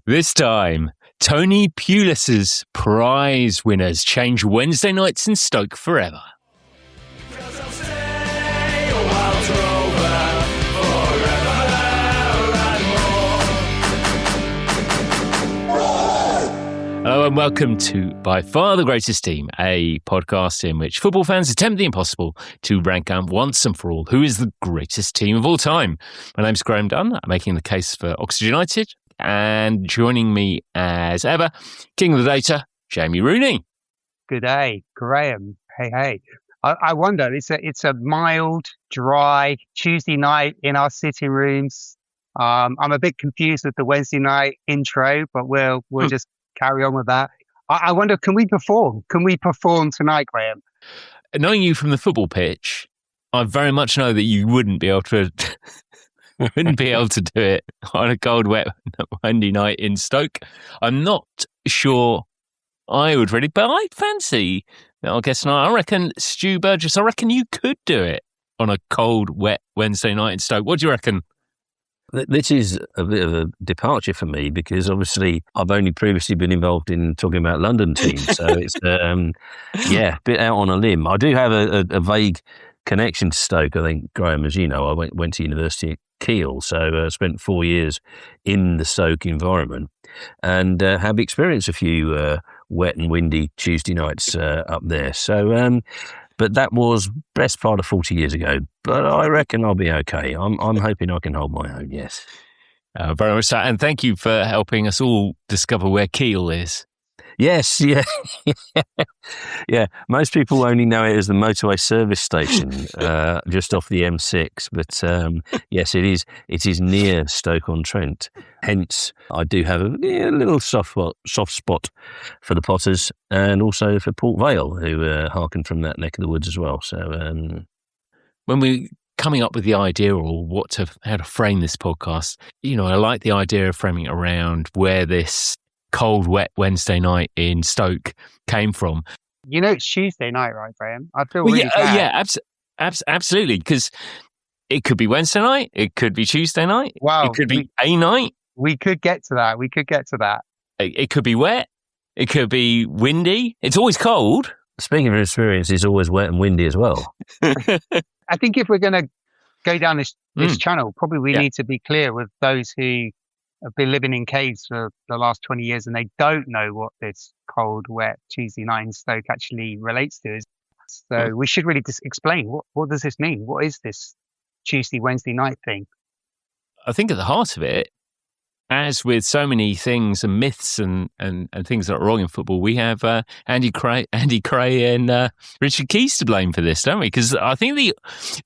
This time, Tony Pulis's prize winners change Wednesday nights in Stoke forever. Hello and welcome to By Far the Greatest Team, a podcast in which football fans attempt the impossible to rank out once and for all who is the greatest team of all time. My name's Graham Dunn. I'm making the case for Oxford United, and joining me as ever, King of the Data, Jamie Rooney. Good day, Graham. Hey. I wonder, it's a mild, dry Tuesday night in our sitting rooms. I'm a bit confused with the Wednesday night intro, but we'll just carry on with that. I wonder, can we perform? Can we perform tonight, Graham? Knowing you from the football pitch, I very much know that you wouldn't be able to do it on a cold, wet, windy night in Stoke. I'm not sure I would really, but I fancy, I guess not. I reckon, Stu Burgess, I reckon you could do it on a cold, wet Wednesday night in Stoke. What do you reckon? This is a bit of a departure for me because obviously I've only previously been involved in talking about London teams. So it's, a bit out on a limb. I do have a vague connection to Stoke. I think, Graham, as you know, I went to university at Kiel, so spent 4 years in the Stoke environment and have experienced a few wet and windy Tuesday nights up there. So, but that was best part of 40 years ago. But I reckon I'll be okay. I'm hoping I can hold my own, yes. Very much so. And thank you for helping us all discover where Kiel is. Yes, yeah. Yeah, most people only know it as the motorway service station just off the M6. But yes, it is near Stoke-on-Trent. Hence, I do have a little soft spot for the Potters and also for Port Vale, who hearken from that neck of the woods as well. So, when we coming up with the idea or how to frame this podcast, I like the idea of framing it around where this cold, wet Wednesday night in Stoke came from. It's Tuesday night, right, Graham? I feel really bad. Absolutely, because it could be Wednesday night, it could be Tuesday night, it could be a night. We could get to that. It could be wet, it could be windy. It's always cold. Speaking of experience, it's always wet and windy as well. I think if we're going to go down this channel, probably we need to be clear with those who have been living in caves for the last 20 years and they don't know what this cold, wet Tuesday night in Stoke actually relates to. So we should really just explain, what does this mean? What is this Tuesday, Wednesday night thing? I think at the heart of it, as with so many things and myths and things that are wrong in football, we have Andy Gray and Richard Keys to blame for this, don't we? Because I think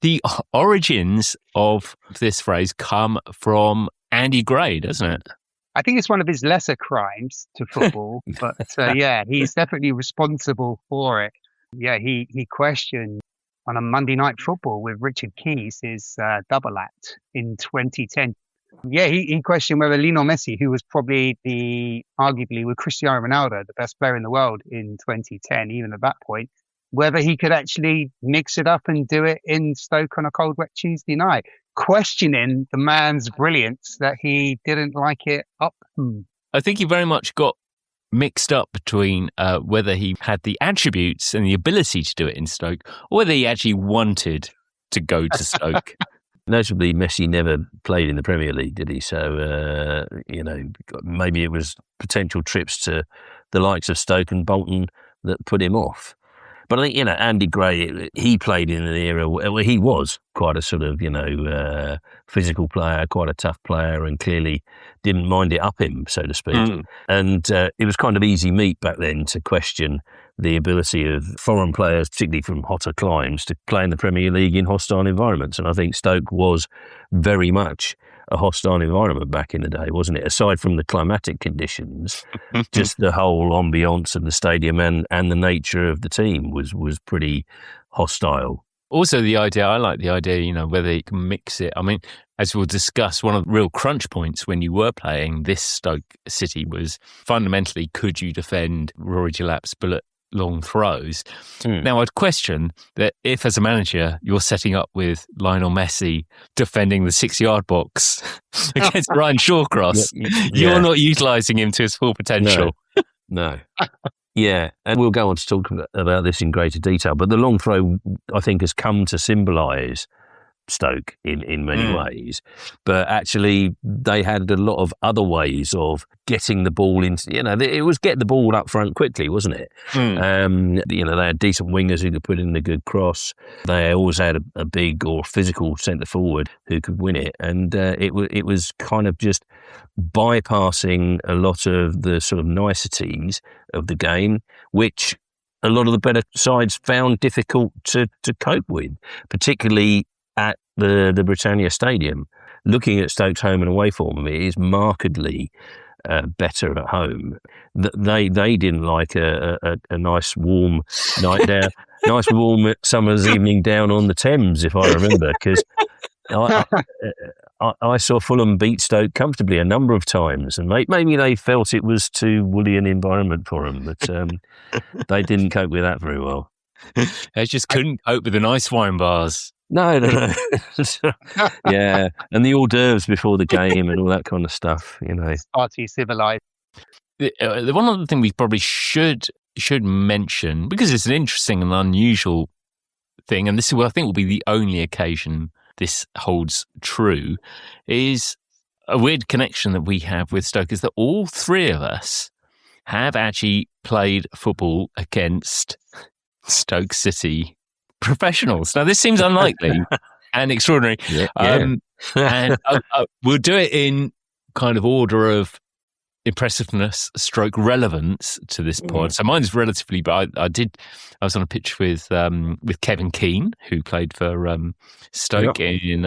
the origins of this phrase come from Andy Gray, doesn't it? I think it's one of his lesser crimes to football, but he's definitely responsible for it. Yeah, he questioned on a Monday Night Football with Richard Keys his double act in 2010. Yeah, he questioned whether Lionel Messi, who was probably arguably with Cristiano Ronaldo, the best player in the world in 2010, even at that point, whether he could actually mix it up and do it in Stoke on a cold, wet Tuesday night, questioning the man's brilliance that he didn't like it up. I think he very much got mixed up between whether he had the attributes and the ability to do it in Stoke or whether he actually wanted to go to Stoke. Notably, Messi never played in the Premier League, did he? So, maybe it was potential trips to the likes of Stoke and Bolton that put him off. But I think, Andy Gray, he played in an era where he was quite a sort of, physical player, quite a tough player, and clearly didn't mind it up him, so to speak. And it was kind of easy meat back then to question the ability of foreign players, particularly from hotter climes, to play in the Premier League in hostile environments. And I think Stoke was very much a hostile environment back in the day, wasn't it? Aside from the climatic conditions, just the whole ambience of the stadium and the nature of the team was pretty hostile. Also, I like the idea, whether you can mix it. I mean, as we'll discuss, one of the real crunch points when you were playing this Stoke City was fundamentally, could you defend Rory Delap's bullet long throws. Now, I'd question that if, as a manager, you're setting up with Lionel Messi defending the 6-yard box against Ryan Shawcross, you're not utilising him to his full potential. No. Yeah, and we'll go on to talk about this in greater detail. But the long throw, I think, has come to symbolise Stoke in many ways. But actually, they had a lot of other ways of getting the ball into, it was get the ball up front quickly, wasn't it? They had decent wingers who could put in a good cross. They always had a big or physical centre forward who could win it. And it was kind of just bypassing a lot of the sort of niceties of the game, which a lot of the better sides found difficult to cope with, particularly at the Britannia Stadium. Looking at Stoke's home and away form, it is markedly better at home. They didn't like a nice warm night down, nice warm summer's evening down on the Thames, if I remember, because I saw Fulham beat Stoke comfortably a number of times, and maybe they felt it was too woolly an environment for them, but they didn't cope with that very well. They just couldn't cope with the nice wine bars. No. Yeah, and the hors d'oeuvres before the game and all that kind of stuff, Far too civilised. The one other thing we probably should mention, because it's an interesting and unusual thing, and this I think will be the only occasion this holds true, is a weird connection that we have with Stoke, is that all three of us have actually played football against Stoke City professionals. Now, this seems unlikely and extraordinary. And we'll do it in kind of order of impressiveness stroke relevance to this pod. So mine's relatively, but I was on a pitch with Kevin Keane, who played for Stoke in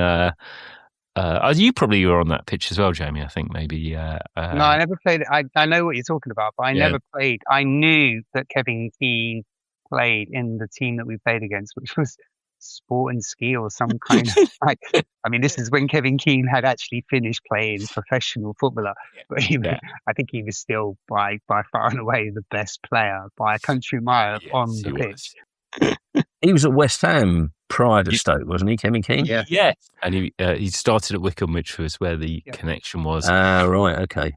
you probably were on that pitch as well, Jamie, I think maybe. No, I never played. I know what you're talking about, but I never played. I knew that Kevin Keane played in the team that we played against, which was Sport and Ski or some kind of this is when Kevin Keane had actually finished playing professional footballer, but I think he was still by far and away the best player by a country mile on the pitch. He was at West Ham prior to Stoke, wasn't he, Kevin Keane? Yeah. And he started at Wycombe, which was where the connection was. Right, okay.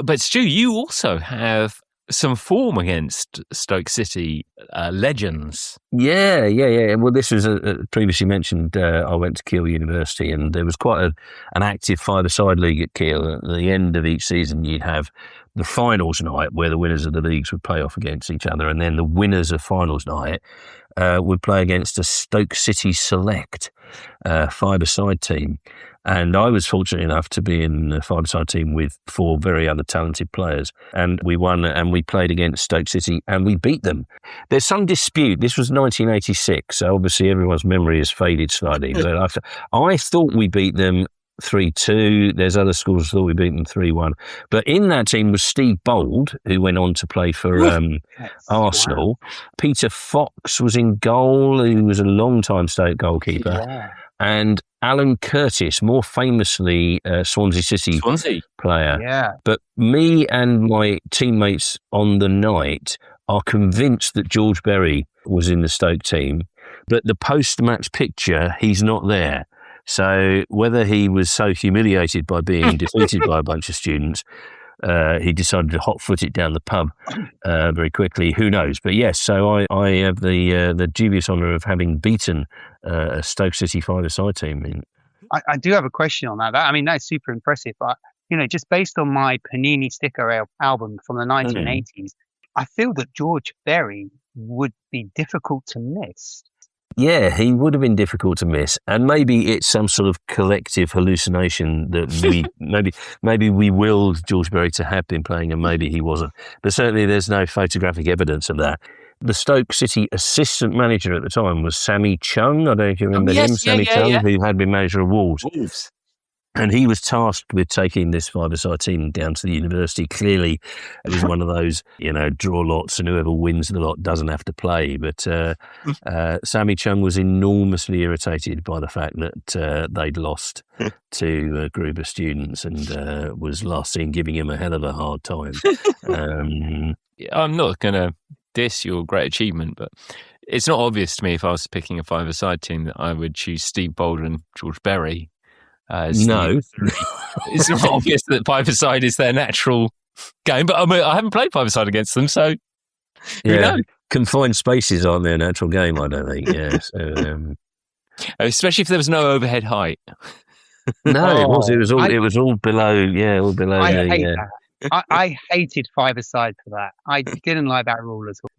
But Stu, you also have some form against Stoke City legends. Yeah. Well, this was previously mentioned. I went to Keele University, and there was quite an active five-a-side league at Keele. At the end of each season, you'd have the finals night, where the winners of the leagues would play off against each other, and then the winners of finals night would play against a Stoke City select five-a-side team. And I was fortunate enough to be in a five-a-side team with four very other talented players. And we won, and we played against Stoke City, and we beat them. There's some dispute. This was 1986, so obviously everyone's memory has faded slightly. But I thought we beat them 3-2. There's other schools who thought we beat them 3-1. But in that team was Steve Bold, who went on to play for Arsenal. Wow. Peter Fox was in goal, who was a long-time Stoke goalkeeper. Yeah. And Alan Curtis, more famously Swansea City player. Yeah. But me and my teammates on the night are convinced that George Berry was in the Stoke team. But the post-match picture, he's not there. So whether he was so humiliated by being defeated by a bunch of students, he decided to hot-foot it down the pub very quickly. Who knows? But yes, so I have the dubious honour of having beaten a Stoke City five-a-side team. I do have a question on that. That's super impressive. But, just based on my Panini sticker album from the 1980s, I feel that George Berry would be difficult to miss. Yeah, he would have been difficult to miss, and maybe it's some sort of collective hallucination that we maybe we willed George Berry to have been playing, and maybe he wasn't. But certainly, there's no photographic evidence of that. The Stoke City assistant manager at the time was Sammy Chung. I don't know if you remember him, Sammy Chung, who had been manager of Wolves. And he was tasked with taking this five-a-side team down to the university. Clearly, it was one of those, draw lots, and whoever wins the lot doesn't have to play. But Sammy Chung was enormously irritated by the fact that they'd lost to a group of students, and was last seen giving him a hell of a hard time. I'm not going to diss your great achievement, but it's not obvious to me if I was picking a five-a-side team that I would choose Steve Bolden, George Berry. No. It's not obvious that five-a-side is their natural game, but I haven't played five-a-side against them, so who knows? Confined spaces aren't their natural game, I don't think. Yeah, so, especially if there was no overhead height. No, it was all below. Yeah, all below. I hate that. I hated five-a-side for that. I didn't like that rule at all.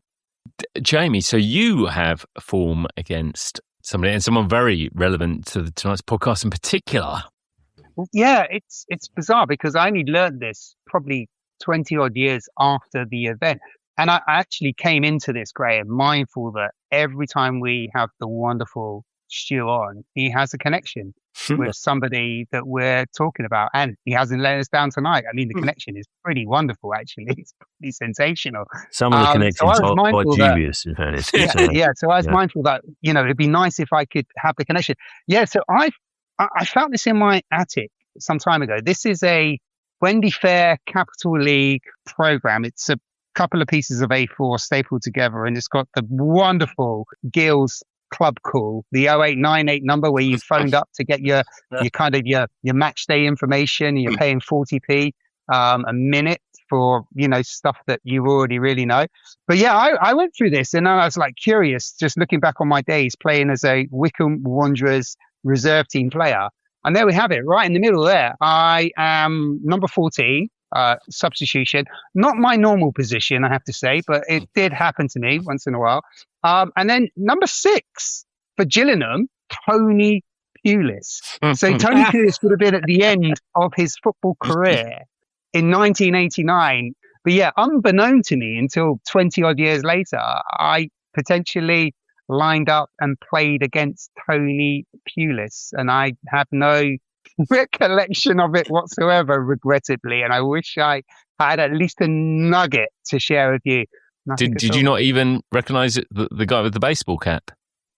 Jamie, so you have a form against somebody, and someone very relevant to tonight's podcast in particular. Yeah, it's bizarre because I only learned this probably 20 odd years after the event. And I actually came into this, Graham, mindful that every time we have the wonderful Stu on, he has a connection with somebody that we're talking about. And he hasn't let us down tonight. I mean, the connection is pretty wonderful, actually. It's pretty sensational. Some of the connections are quite dubious, in fairness. So I was mindful that, it'd be nice if I could have the connection. Yeah, so I found this in my attic some time ago. This is a Wendy Fair Capital League program. It's a couple of pieces of A4 stapled together, and it's got the wonderful Gills club call, the 0898 number where you phoned up to get your match day information, and you're paying 40p a minute for stuff that you already really know. But yeah, I went through this and I was like curious, just looking back on my days playing as a Wycombe Wanderers reserve team player, and there we have it, right in the middle there. I am number 14. Substitution, not my normal position, I have to say, but it did happen to me once in a while. And then number 6 for Gillingham, Tony Pulis. So Tony Pulis would have been at the end of his football career in 1989. But yeah, unbeknown to me until 20 odd years later, I potentially lined up and played against Tony Pulis, and I have no recollection of it whatsoever, regrettably, and I wish I had at least a nugget to share with you. Did you not even recognise the guy with the baseball cap?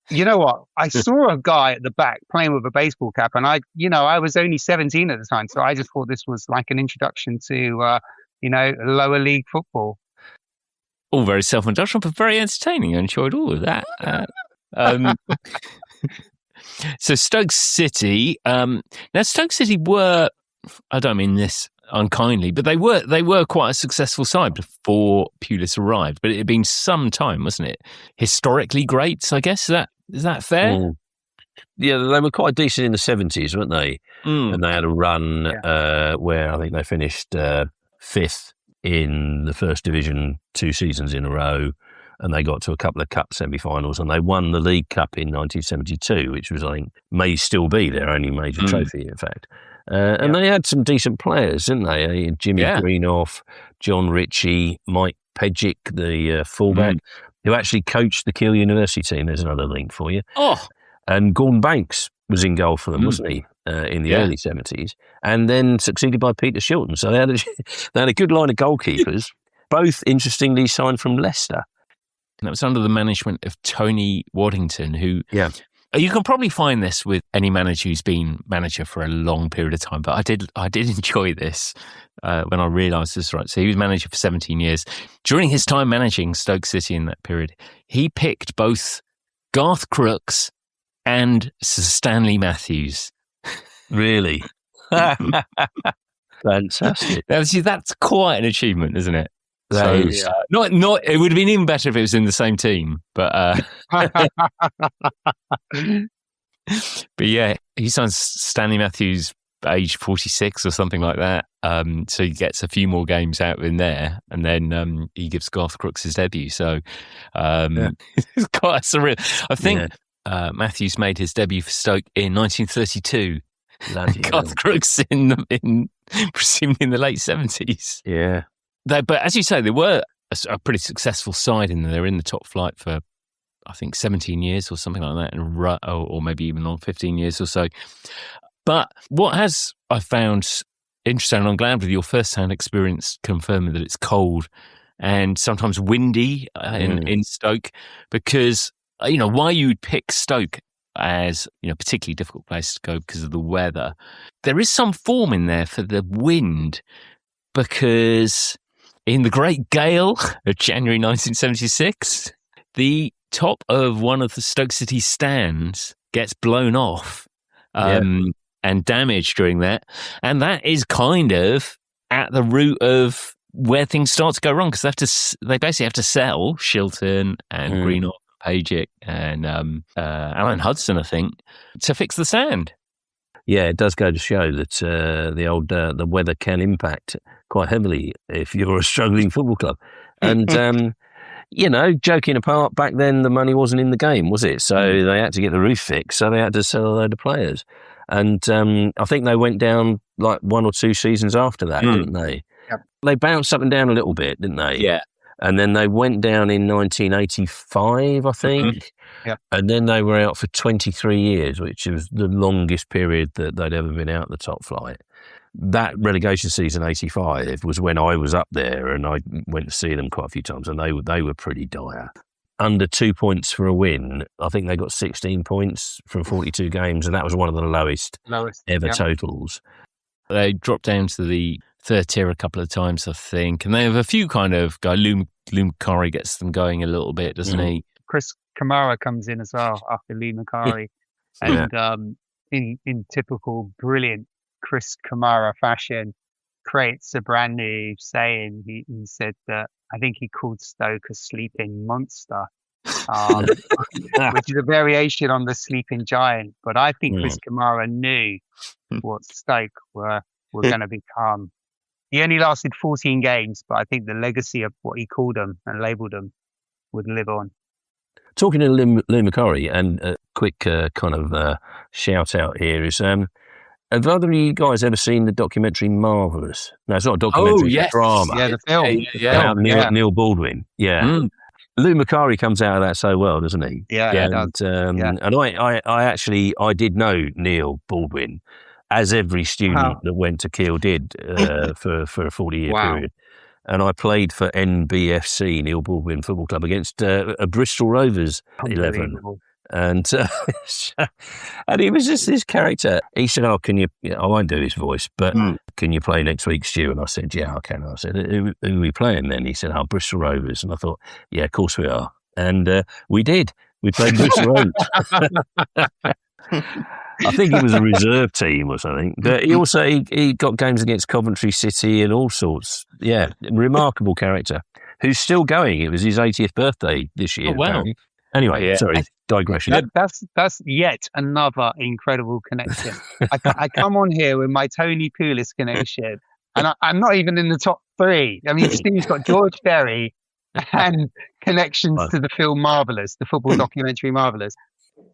You know what? I saw a guy at the back playing with a baseball cap, and I was only 17 at the time, so I just thought this was like an introduction to lower league football. All very self-indulgent, but very entertaining. I enjoyed all of that. So Stoke City. Now Stoke City were, I don't mean this unkindly, but they were quite a successful side before Pulis arrived. But it had been some time, wasn't it? Historically great, I guess. Is that fair? Yeah, they were quite decent in the 70s, weren't they? And they had a run where I think they finished 5th in the first division 2 seasons in a row. And they got to a couple of cup semi-finals, and they won the League Cup in 1972, which was, I think, may still be their only major trophy, in fact. And they had some decent players, didn't they? Jimmy Greenoff, John Ritchie, Mike Pedgick, the fullback, who actually coached the Keele University team. There's another link for you. Oh, and Gordon Banks was in goal for them, wasn't he, in the early 70s, and then succeeded by Peter Shilton. So they had a good line of goalkeepers, both interestingly signed from Leicester. And that was under the management of Tony Waddington, who... Yeah. You can probably find this with any manager who's been manager for a long period of time, but I did enjoy this when I realised this, right. So he was manager for 17 years. During his time managing Stoke City in that period, he picked both Garth Crooks and Sir Stanley Matthews. Really? Fantastic. That's quite an achievement, isn't it? Not. It would have been even better if it was in the same team, but but yeah, he signs Stanley Matthews age 46 or something like that. So he gets a few more games out in there, and then he gives Garth Crooks his debut. So it's quite surreal. I think Matthews made his debut for Stoke in 1932. Garth Crooks in presumably in the late 70s. Yeah. But as you say, they were a pretty successful side in there. They're in the top flight for, I think, 17 years or something like that, or maybe even on 15 years or so. But what I found interesting, and I'm glad with your first-hand experience confirming that it's cold and sometimes windy in Stoke, because, why you'd pick Stoke as, particularly difficult place to go because of the weather. There is some form in there for the wind, because in the Great Gale of January 1976, the top of one of the Stoke City stands gets blown off and damaged during that. And that is kind of at the root of where things start to go wrong, because they basically have to sell Shilton and Greenock, Pagic and Alan Hudson, I think, to fix the stand. Yeah, it does go to show that the weather can impact quite heavily if you're a struggling football club. And, joking apart, back then the money wasn't in the game, was it? So they had to get the roof fixed, so they had to sell a load of players. And I think they went down like 1 or 2 seasons after that, didn't they? Yep. They bounced up and down a little bit, didn't they? Yeah. And then they went down in 1985, I think. Yep. And then they were out for 23 years, which was the longest period that they'd ever been out the top flight. That relegation season, 85, was when I was up there and I went to see them quite a few times, and they were pretty dire. Under 2 points for a win. I think they got 16 points from 42 games, and that was one of the lowest ever totals. They dropped down to the third tier a couple of times, I think, and they have a few kind of guy. Lou Macari gets them going a little bit, doesn't he? Chris Kamara comes in as well after Lou Macari, and in typical brilliant Chris Kamara fashion, creates a brand new saying. He said that I think he called Stoke a sleeping monster, which is a variation on the sleeping giant. But I think Chris Kamara knew what Stoke were going to become. He only lasted 14 games, but I think the legacy of what he called them and labelled them would live on. Talking to Lou Macari, and a quick shout out here is, have either of you guys ever seen the documentary Marvellous? No, it's not a documentary, it's a drama. Yeah, the film. About Neil Baldwin. Yeah. Lou Macari comes out of that so well, doesn't he? Yeah, he does. And I did know Neil Baldwin, as every student that went to Keele did for a 40-year period. And I played for NBFC, Neil Baldwin Football Club, against a Bristol Rovers 11. And and he was just this character. He said, can you, I won't do his voice, but can you play next week, Stu? And I said, yeah, I can. I said, who are we playing then? He said, Bristol Rovers. And I thought, yeah, of course we are. And we did. We played Bristol Rovers. I think it was a reserve team or something. But he got games against Coventry City and all sorts. Yeah, remarkable character who's still going. It was his 80th birthday this year. Oh, wow. Apparently. Anyway, sorry, digression. That's yet another incredible connection. I come on here with my Tony Pulis connection, and I'm not even in the top 3. I mean, Steve's got George Berry and connections to the film Marvellous, the football documentary Marvellous.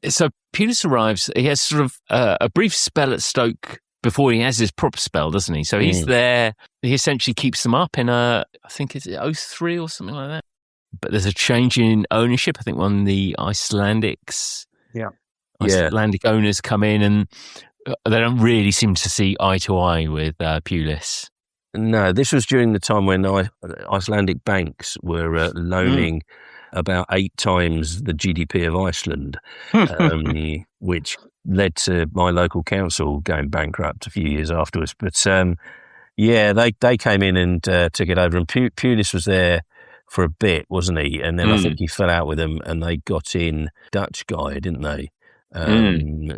So Pulis arrives, he has sort of a brief spell at Stoke before he has his proper spell, doesn't he? So he's there, he essentially keeps them up in I think it's 03 or something like that. But there's a change in ownership. I think one of the Icelandic owners come in, and they don't really seem to see eye to eye with Pulis. No, this was during the time when Icelandic banks were loaning about 8 times the GDP of Iceland, which led to my local council going bankrupt a few years afterwards. But they came in and took it over, and Pulis was there for a bit, wasn't he? And then I think he fell out with them, and they got in Dutch guy, didn't they?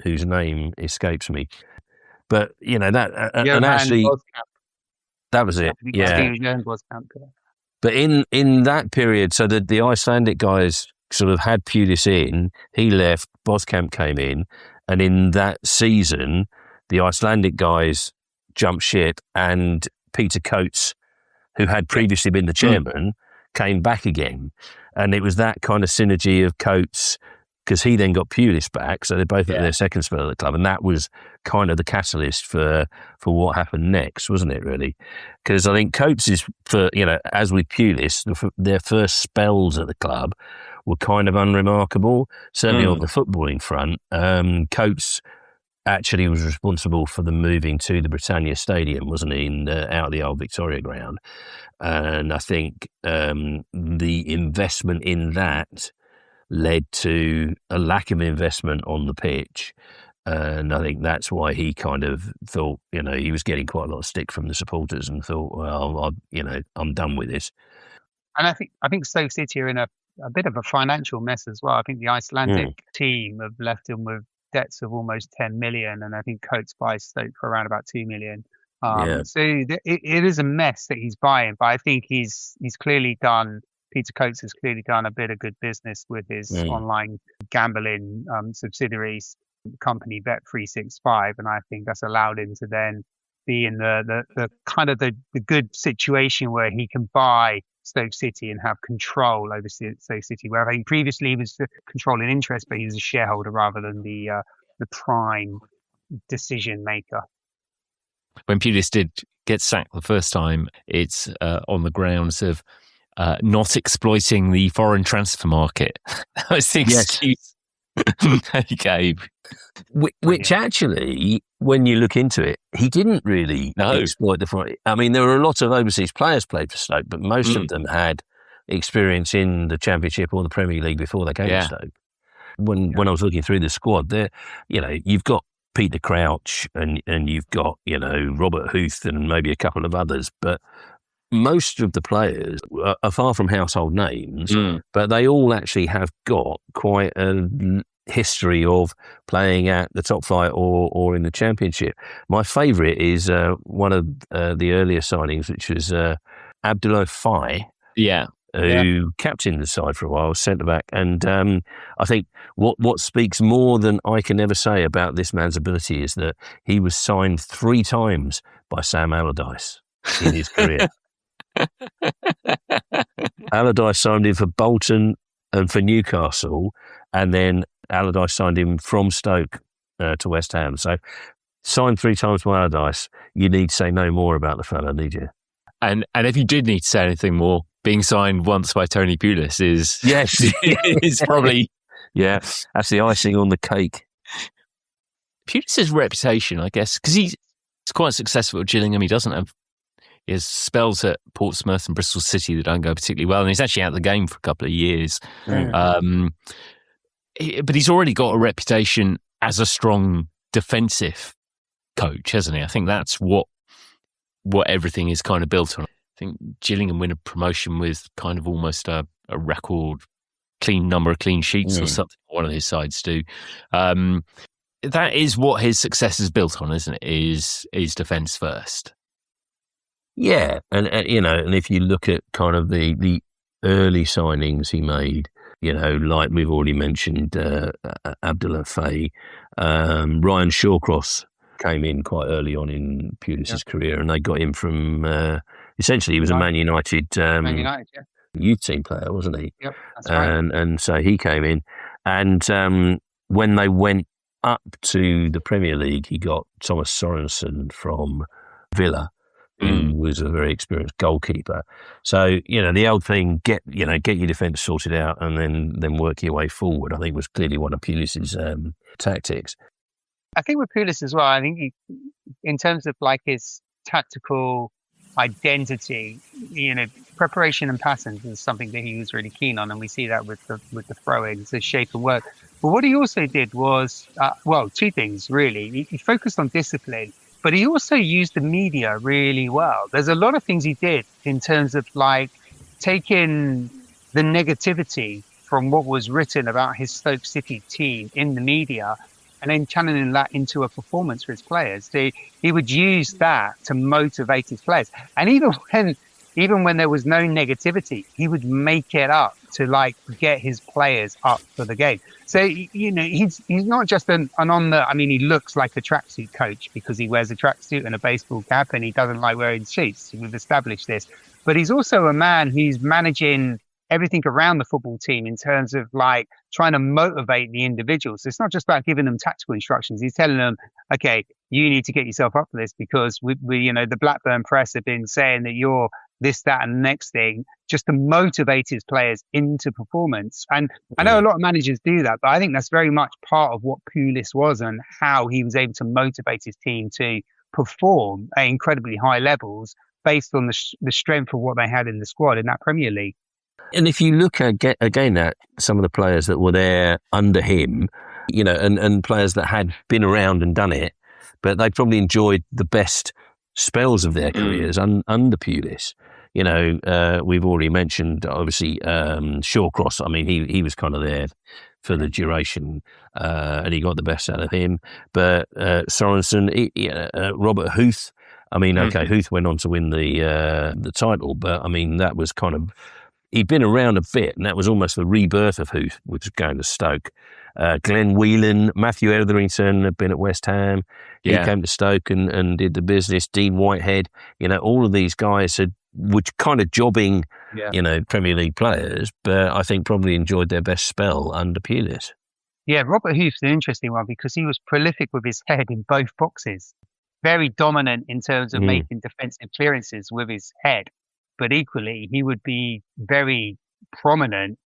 Whose name escapes me. But that and actually that was it. Yeah. But in that period, so the Icelandic guys sort of had Pulis in. He left. Boskamp came in, and in that season, the Icelandic guys jumped ship, and Peter Coates, who had previously been the chairman, came back again. And it was that kind of synergy of Coates, because he then got Pulis back, so they're both at their second spell at the club, and that was kind of the catalyst for what happened next, wasn't it, really? Because I think Coates is, as with Pulis, their first spells at the club were kind of unremarkable, certainly on the footballing front. Coates actually was responsible for them moving to the Britannia Stadium, wasn't he, out of the old Victoria ground. And I think the investment in that led to a lack of investment on the pitch, And I think that's why he kind of thought, he was getting quite a lot of stick from the supporters and thought, well, I'm done with this. And I think Stoke City are in a bit of a financial mess as well. I think the Icelandic team have left him with debts of almost 10 million, and I think Coates buys Stoke for around about 2 million. So it is a mess that he's buying, but I think he's clearly done. Peter Coates has clearly done a bit of good business with his online gambling subsidiaries company Bet365, and I think that's allowed him to then be in the kind of the good situation where he can buy Stoke City and have control over Stoke City, where I think previously he was controlling interest, but he was a shareholder rather than the prime decision maker. When Pulis did get sacked the first time, it's on the grounds of not exploiting the foreign transfer market. That was the excuse he gave. Which actually, when you look into it, he didn't really exploit the foreign. I mean, there were a lot of overseas players played for Stoke, but most of them had experience in the Championship or the Premier League before they came to Stoke. When I was looking through the squad, there, you've got Peter Crouch and you've got, Robert Huth and maybe a couple of others, but most of the players are far from household names, but they all actually have got quite a history of playing at the top flight or in the Championship. My favourite is one of the earlier signings, which was Abdullah Faye. Who captained the side for a while, centre-back. And I think what speaks more than I can ever say about this man's ability is that he was signed 3 times by Sam Allardyce in his career. Allardyce signed him for Bolton and for Newcastle, and then Allardyce signed him from Stoke to West Ham. So signed 3 times by Allardyce, you need to say no more about the fella, need you? And if you did need to say anything more, being signed once by Tony Pulis is is probably that's the icing on the cake. Pulis' reputation, I guess, because he's quite successful at Gillingham. He has spells at Portsmouth and Bristol City that don't go particularly well, and he's actually out of the game for a couple of years. But he's already got a reputation as a strong defensive coach, hasn't he? I think that's what everything is kind of built on. I think Gillingham win a promotion with kind of almost a record clean number of clean sheets or something. One of his sides do. That is what his success is built on, isn't it? Is defence first. Yeah, and if you look at kind of the early signings he made, like we've already mentioned, Abdullah Faye, Ryan Shawcross came in quite early on in Pulis' career, and they got him from essentially he was a Man United, youth team player, wasn't he? Yep, that's right. And so he came in, and when they went up to the Premier League, he got Thomas Sorensen from Villa, who was a very experienced goalkeeper. So the old thing, get your defence sorted out and then work your way forward, I think was clearly one of Pulis' tactics. I think with Pulis as well, I think he, in terms of like his tactical identity, preparation and patterns is something that he was really keen on, and we see that with the throw-ins, the shape and work. But what he also did was, 2 things really. He focused on discipline, but he also used the media really well. There's a lot of things he did in terms of like taking the negativity from what was written about his Stoke City team in the media and then channeling that into a performance for his players. He would use that to motivate his players. And even when there was no negativity, he would make it up to like get his players up for the game. So, he's not just he looks like a tracksuit coach because he wears a tracksuit and a baseball cap and he doesn't like wearing suits. We've established this. But he's also a man who's managing everything around the football team in terms of like trying to motivate the individuals. It's not just about giving them tactical instructions. He's telling them, okay, you need to get yourself up for this because we the Blackburn press have been saying that you're this, that, and the next thing, just to motivate his players into performance. And I know a lot of managers do that, but I think that's very much part of what Pulis was and how he was able to motivate his team to perform at incredibly high levels based on the strength of what they had in the squad in that Premier League. And if you look again at some of the players that were there under him, and players that had been around and done it, but they probably enjoyed the best spells of their careers under Pulis. We've already mentioned, obviously, Shawcross. I mean, he was kind of there for the duration, and he got the best out of him. But Sorensen, Robert Huth. I mean, okay, Huth went on to win the title, but I mean, that was kind of, he'd been around a bit, and that was almost the rebirth of Huth, which was going to Stoke. Glenn Whelan, Matthew Etherington had been at West Ham. He came to Stoke and did the business. Dean Whitehead, all of these guys were kind of jobbing, Premier League players, but I think probably enjoyed their best spell under Pulis. Yeah, Robert Huth's an interesting one because he was prolific with his head in both boxes. Very dominant in terms of making defensive clearances with his head, but equally he would be very prominent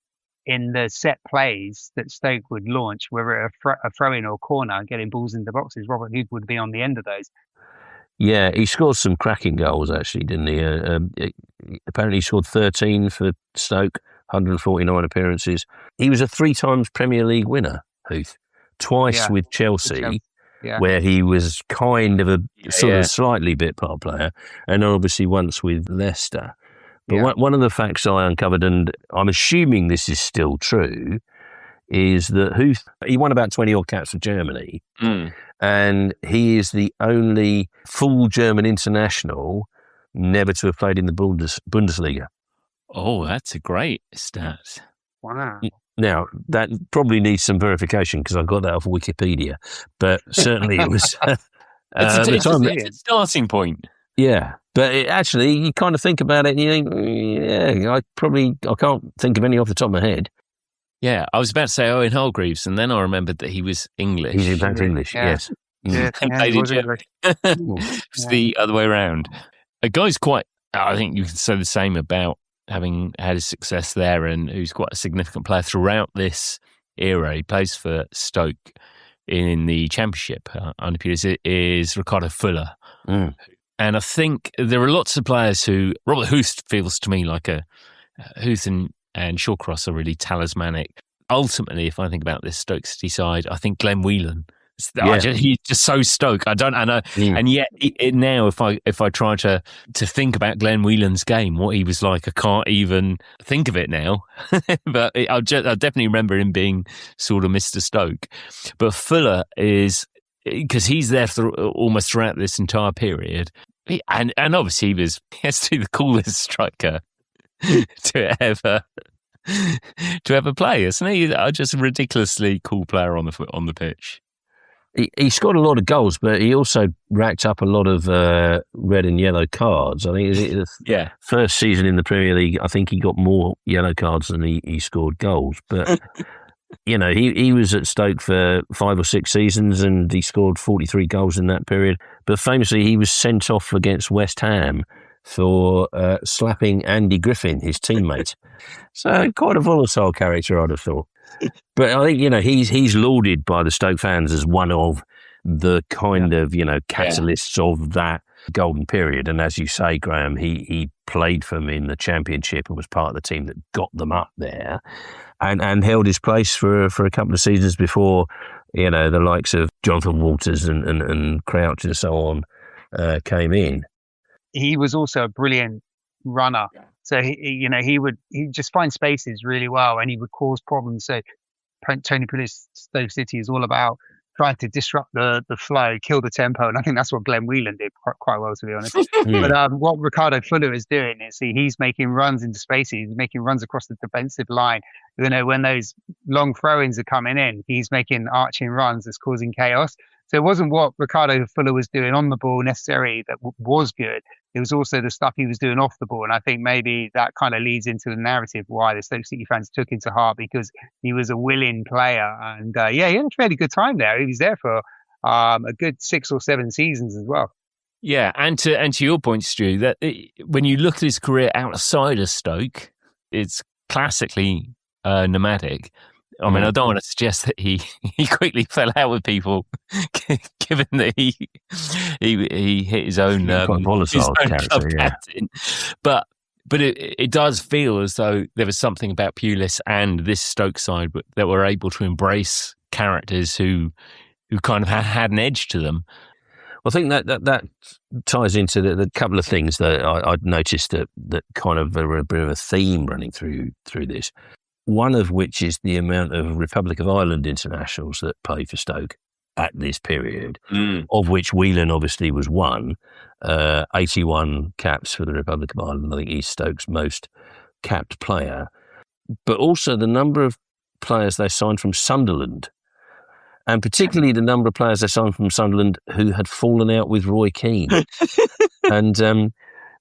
in the set plays that Stoke would launch, whether a throw-in or corner, getting balls into boxes. Robert Huth would be on the end of those. Yeah, he scored some cracking goals, actually, didn't he? Apparently he scored 13 for Stoke, 149 appearances. He was a 3 times Premier League winner, Huth. Twice with Chelsea, where he was kind of a slightly bit part player, and obviously once with Leicester. But one of the facts I uncovered, and I'm assuming this is still true, is that Huth, he won about 20-odd caps for Germany, and he is the only full German international never to have played in the Bundesliga. Oh, that's a great stat. Wow. Now, that probably needs some verification because I got that off Wikipedia, but certainly it was... it's a starting point. Yeah, but actually, you kind of think about it and you think, I can't think of any off the top of my head. Yeah, I was about to say Owen Hargreaves, and then I remembered that he was English. He's in fact English, yes. It's the other way around. A guy's I think you could say the same about having had his success there and who's quite a significant player throughout this era. He plays for Stoke in the Championship under Pulis, is Ricardo Fuller. And I think there are lots of players who, Robert Huth feels to me like Huth and Shawcross are really talismanic. Ultimately, if I think about this Stoke City side, I think Glenn Whelan. He's just so Stoke. And yet now, if I try to think about Glenn Whelan's game, what he was like, I can't even think of it now. But I definitely remember him being sort of Mr. Stoke. But Fuller is, because he's there almost throughout this entire period, and obviously he has to be the coolest striker to ever play, isn't he? Just a ridiculously cool player on the pitch. He scored a lot of goals, but he also racked up a lot of red and yellow cards. I think the first season in the Premier League, I think he got more yellow cards than he scored goals. But he was at Stoke for 5 or 6 seasons and he scored 43 goals in that period. But famously, he was sent off against West Ham for slapping Andy Griffin, his teammate. So quite a volatile character, I'd have thought. But I think, he's lauded by the Stoke fans as one of the kind of, catalysts of that golden period. And as you say, Graham, he played for them in the Championship and was part of the team that got them up there and held his place for a couple of seasons before, the likes of Jonathan Walters and Crouch and so on came in. He was also a brilliant runner. So he'd just find spaces really well, and he would cause problems. So Tony Pulis Stoke City is all about trying to disrupt the flow, kill the tempo, and I think that's what Glenn Whelan did quite well, to be honest. But what Ricardo Fuller is doing is he's making runs into spaces, he's making runs across the defensive line. When those long throw-ins are coming in, he's making arching runs that's causing chaos. So it wasn't what Ricardo Fuller was doing on the ball necessarily that was good. It was also the stuff he was doing off the ball. And I think maybe that kind of leads into the narrative why the Stoke City fans took him to heart, because he was a willing player. And he had a fairly good time there. He was there for a good 6 or 7 seasons as well. Yeah, and to your point, Stu, that when you look at his career outside of Stoke, it's classically nomadic. I mean, I don't want to suggest that he quickly fell out with people, given that he hit his own volatile character, captain. But it does feel as though there was something about Pulis and this Stoke side that were able to embrace characters who kind of had an edge to them. I think that ties into the couple of things that I'd noticed that kind of are a bit of a theme running through this. One of which is the amount of Republic of Ireland internationals that played for Stoke at this period, of which Whelan obviously was one. 81 caps for the Republic of Ireland. I think he's Stoke's most capped player. But also the number of players they signed from Sunderland, and particularly the number of players they signed from Sunderland who had fallen out with Roy Keane. And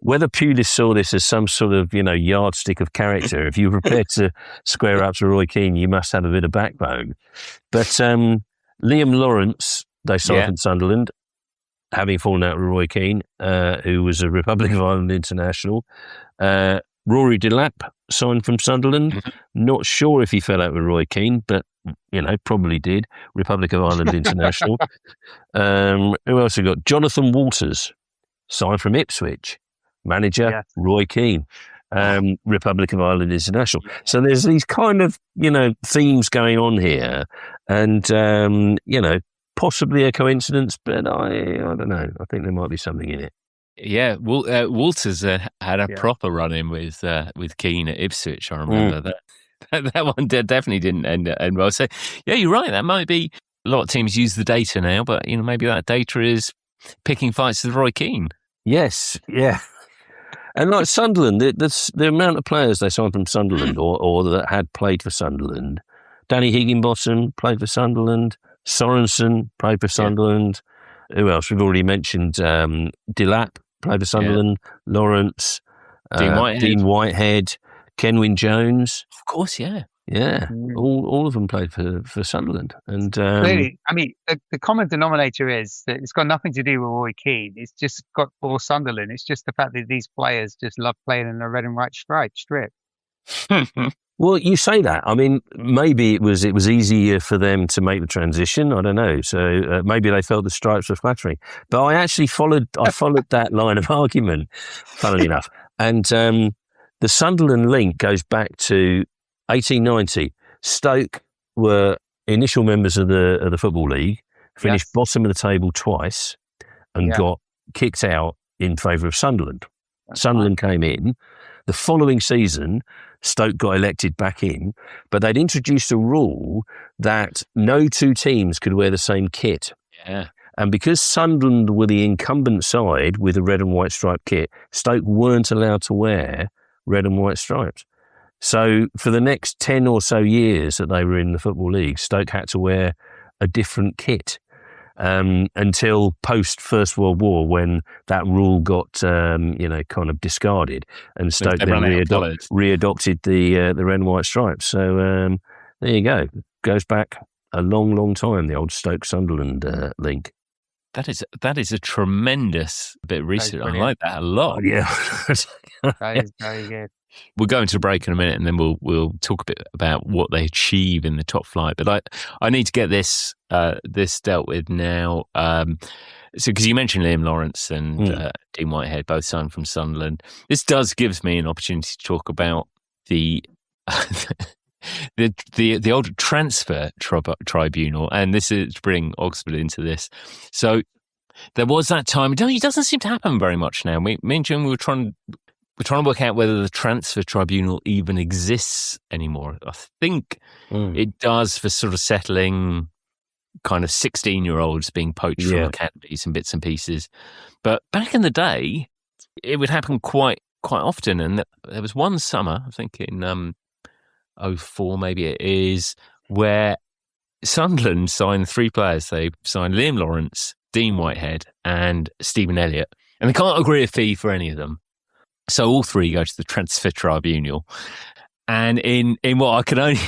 whether Pulis saw this as some sort of, yardstick of character, if you were prepared to square up to Roy Keane, you must have a bit of backbone. But Liam Lawrence, they signed from Sunderland, having fallen out with Roy Keane, who was a Republic of Ireland international. Rory Delap signed from Sunderland. Not sure if he fell out with Roy Keane, but, probably did. Republic of Ireland international. Who else have we got? Jonathan Walters signed from Ipswich. Manager, Roy Keane. Republic of Ireland international. So there's these kind of, themes going on here. And, possibly a coincidence, but I don't know. I think there might be something in it. Yeah, Walters had a proper run-in with Keane at Ipswich. I remember that one definitely didn't end well. So, yeah, you're right. That might be, a lot of teams use the data now, but maybe that data is picking fights with Roy Keane. Yes, yeah. And like Sunderland, the amount of players they signed from Sunderland or that had played for Sunderland. Danny Higginbotham played for Sunderland. Sorensen played for Sunderland. Who else? We've already mentioned Delap played for Sunderland. Lawrence, Dean Whitehead, Kenwyn Jones. Of course, yeah. Yeah, all of them played for Sunderland. And clearly, the common denominator is that it's got nothing to do with Roy Keane. It's just got for Sunderland. It's just the fact that these players just love playing in a red and white strip. Well, you say that. Maybe it was easier for them to make the transition. I don't know. So maybe they felt the stripes were flattering. But I actually followed that line of argument, funnily enough. And the Sunderland link goes back to 1890. Stoke were initial members of the Football League, finished bottom of the table twice, and got kicked out in favour of Sunderland. Sunderland came in. The following season, Stoke got elected back in, but they'd introduced a rule that no two teams could wear the same kit. Yeah. And because Sunderland were the incumbent side with a red and white striped kit, Stoke weren't allowed to wear red and white stripes. So for the next 10 or so years that they were in the Football League, Stoke had to wear a different kit until post First World War, when that rule got kind of discarded, and Stoke then readopted the red and white stripes. So there you go. Goes back a long, long time, the old Stoke-Sunderland link. That That is a tremendous bit of research. I like that a lot. Yeah. That is very good. We'll go into a break in a minute, and then we'll talk a bit about what they achieve in the top flight. But I need to get this dealt with now. So because you mentioned Liam Lawrence and Dean Whitehead, both signed from Sunderland, this gives me an opportunity to talk about the the old transfer tribunal, and this is to bring Oxford into this. So there was that time. It doesn't seem to happen very much now. Me and Jim, we're trying to work out whether the transfer tribunal even exists anymore. I think it does for sort of settling kind of 16-year-olds being poached from academies and bits and pieces. But back in the day, it would happen quite often. And there was one summer, I think in 04 maybe it is, where Sunderland signed 3 players. They signed Liam Lawrence, Dean Whitehead and Stephen Elliott. And they can't agree a fee for any of them. So all 3 go to the transfer tribunal, and in what I could only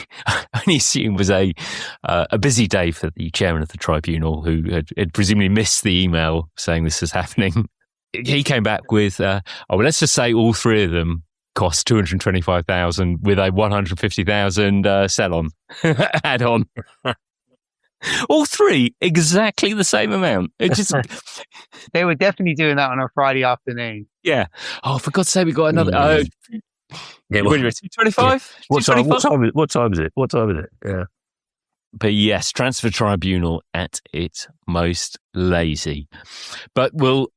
assume was a busy day for the chairman of the tribunal, who had presumably missed the email saying this was happening. He came back with, let's just say all 3 of them cost $225,000 with a $150,000 sell-on add-on. All 3 exactly the same amount. It just they were definitely doing that on a Friday afternoon. Yeah. Oh, for God's sake, we got another. Oh, yeah. 225. What time is it? Yeah. But yes, transfer tribunal at its most lazy. But we'll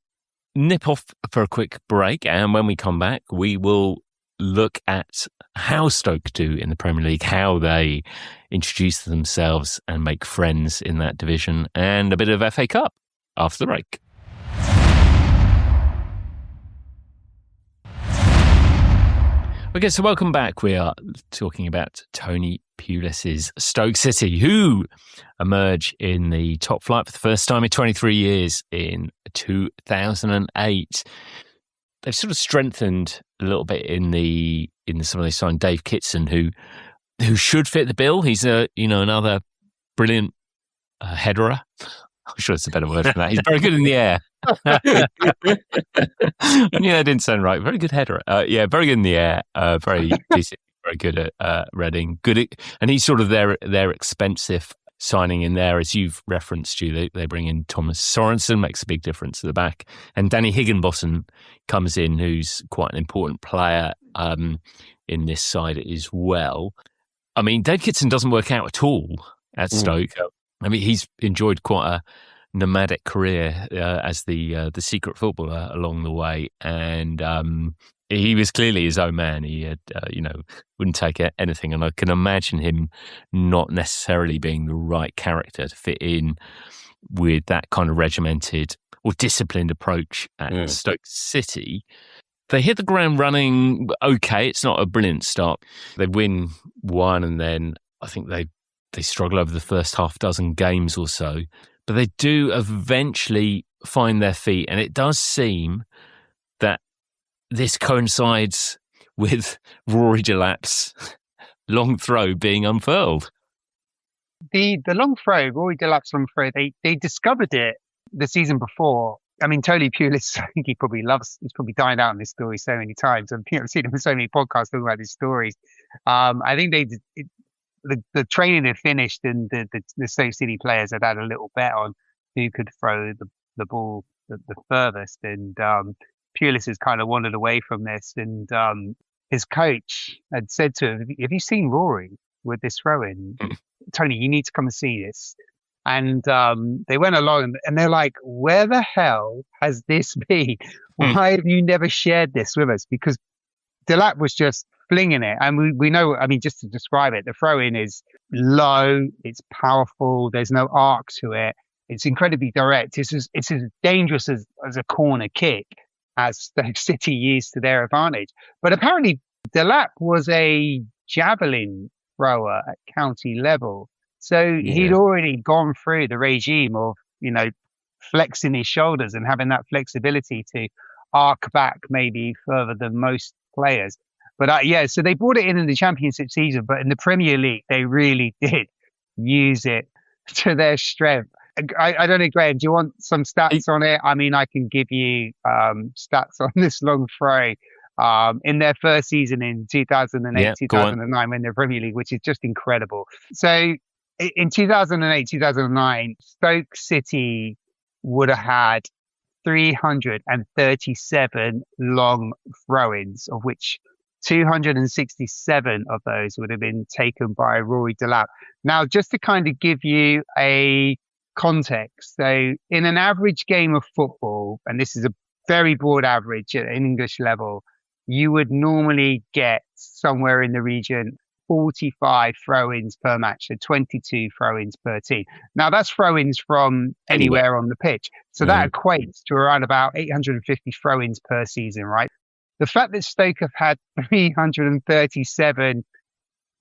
nip off for a quick break, and when we come back, we will look at how Stoke do in the Premier League, how they introduce themselves and make friends in that division, and a bit of FA Cup after the break. Okay, so welcome back. We are talking about Tony Pulis's Stoke City, who emerge in the top flight for the first time in 23 years in 2008. They've sort of strengthened a little bit in the summer. They signed Dave Kitson, who should fit the bill. He's another brilliant headerer. I'm sure it's a better word for that. He's very good in the air. I knew that didn't sound right. Very good header. Very good in the air. Very decent. Very good at Reading. And he's sort of their expensive signing in there, as you've referenced. They bring in Thomas Sorensen, makes a big difference at the back, and Danny Higginbotham comes in, who's quite an important player in this side as well. I mean, Dave Kitson doesn't work out at all at Stoke. I mean, he's enjoyed quite a nomadic career as the secret footballer along the way, and he was clearly his own man. He had, wouldn't take anything, and I can imagine him not necessarily being the right character to fit in with that kind of regimented or disciplined approach at Stoke City. They hit the ground running okay. It's not a brilliant start. They win one, and then I think they struggle over the first half dozen games or so. But they do eventually find their feet, and it does seem that this coincides with Rory Delap's long throw being unfurled. The long throw, Rory Delap's long throw, they discovered it the season before. I mean, Tony Pulis, I think he's probably dined out on this story so many times. I've seen him in so many podcasts talking about these stories. I think the training had finished, and the Stoke City players had a little bet on who could throw the ball the furthest, and Pulis has kind of wandered away from this, and his coach had said to him, "Have you seen Rory with this throw-in? Tony, you need to come and see this." And they went along, and they're like, "Where the hell has this been? Why have you never shared this with us?" Because Delap was just flinging it. And we know, I mean, just to describe it, the throw-in is low, it's powerful, there's no arc to it, it's incredibly direct. It's as dangerous as a corner kick, as Stoke City used to their advantage. But apparently Delap was a javelin thrower at county level. So he'd already gone through the regime of, flexing his shoulders and having that flexibility to arc back maybe further than most players. But so they brought it in the Championship season, but in the Premier League, they really did use it to their strength. I don't know, Graham, do you want some stats on it? I mean, I can give you stats on this long throw in their first season in 2008, 2009, when they're Premier League, which is just incredible. So in 2008, 2009, Stoke City would have had 337 long throw-ins, of which 267 of those would have been taken by Rory Delap. Now, just to kind of give you a context, so in an average game of football, and this is a very broad average at an English level, you would normally get somewhere in the region 45 throw-ins per match, so 22 throw-ins per team. Now, that's throw-ins from anywhere on the pitch. So that equates to around about 850 throw-ins per season, right? The fact that Stoke have had 337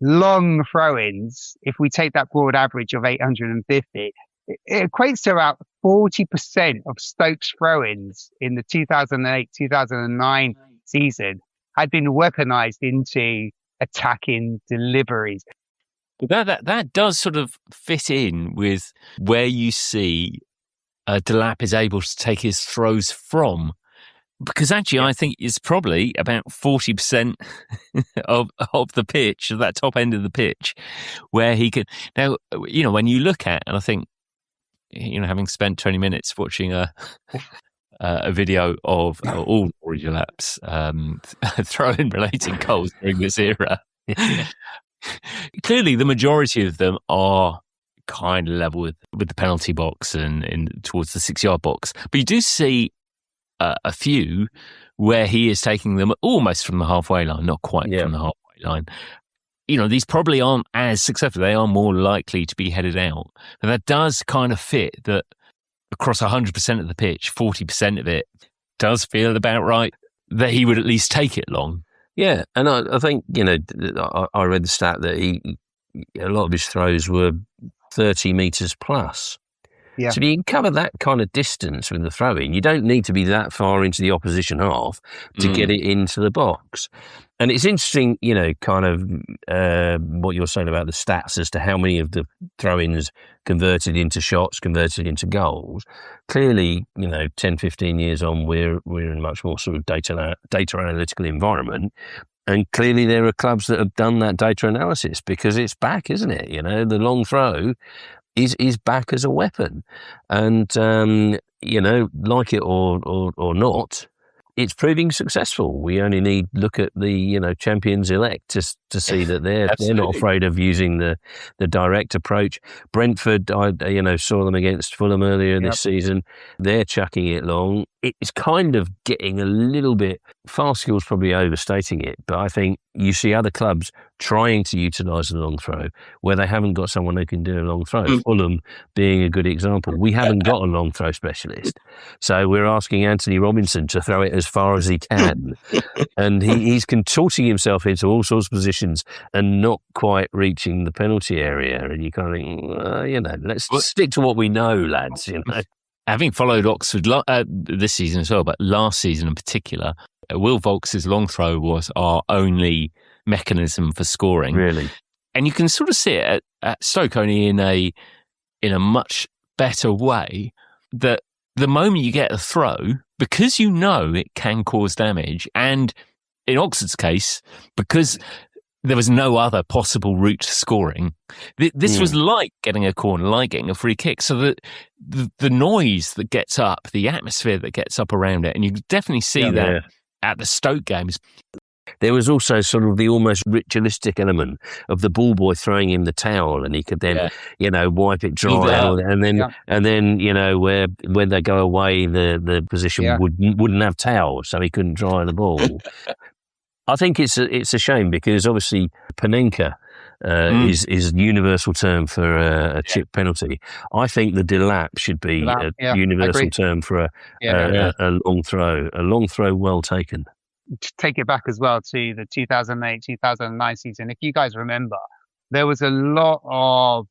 long throw-ins, if we take that broad average of 850, it equates to about 40% of Stoke's throw-ins in the 2008-2009 season had been weaponized into attacking deliveries. That does sort of fit in with where you see Delap is able to take his throws from. Because actually, I think it's probably about 40% of the pitch, of that top end of the pitch, where he can. Now, when you look at, and I think, having spent 20 minutes watching a video of all Rory Delap's throw-in related goals during this era, clearly the majority of them are kind of level with the penalty box and towards the 6-yard box. But you do see a few where he is taking them almost from the halfway line, not quite from the halfway line. These probably aren't as successful. They are more likely to be headed out. And that does kind of fit that across 100% of the pitch, 40% of it does feel about right, that he would at least take it long. Yeah, and I think, I read the stat that a lot of his throws were 30 metres plus. Yeah. So you can cover that kind of distance with the throw-in. You don't need to be that far into the opposition half to get it into the box. And it's interesting, kind of what you're saying about the stats as to how many of the throw-ins converted into shots, converted into goals. Clearly, 10, 15 years on, we're in a much more sort of data analytical environment. And clearly there are clubs that have done that data analysis because it's back, isn't it? The long throw is back as a weapon. And, like it or not, it's proving successful. We only need look at the champions elect to see that they're not afraid of using the direct approach. Brentford, I saw them against Fulham earlier this season. They're chucking it long. It's kind of getting a little bit. Farskill's probably overstating it, but I think you see other clubs trying to utilise the long throw where they haven't got someone who can do a long throw. Fulham being a good example. We haven't got a long throw specialist, so we're asking Anthony Robinson to throw it as far as he can, and he's contorting himself into all sorts of positions and not quite reaching the penalty area. And you kind of think, let's stick to what we know, lads. Having followed Oxford this season as well, but last season in particular, Will Vaulks' long throw was our only mechanism for scoring. Really? And you can sort of see it at Stoke only in a much better way, that the moment you get a throw, because it can cause damage, and in Oxford's case, because there was no other possible route to scoring, this was like getting a corner, like getting a free kick. So that the noise that gets up, the atmosphere that gets up around it, and you definitely see that at the Stoke games. There was also sort of the almost ritualistic element of the ball boy throwing him the towel, and he could then, wipe it dry, and then, where when they go away, the position wouldn't have towels, so he couldn't dry the ball. I think it's a shame because obviously Panenka is a universal term for a chip penalty. I think the delap should be a universal term for a long throw well taken. To take it back as well to the 2008-2009 season, if you guys remember, there was a lot of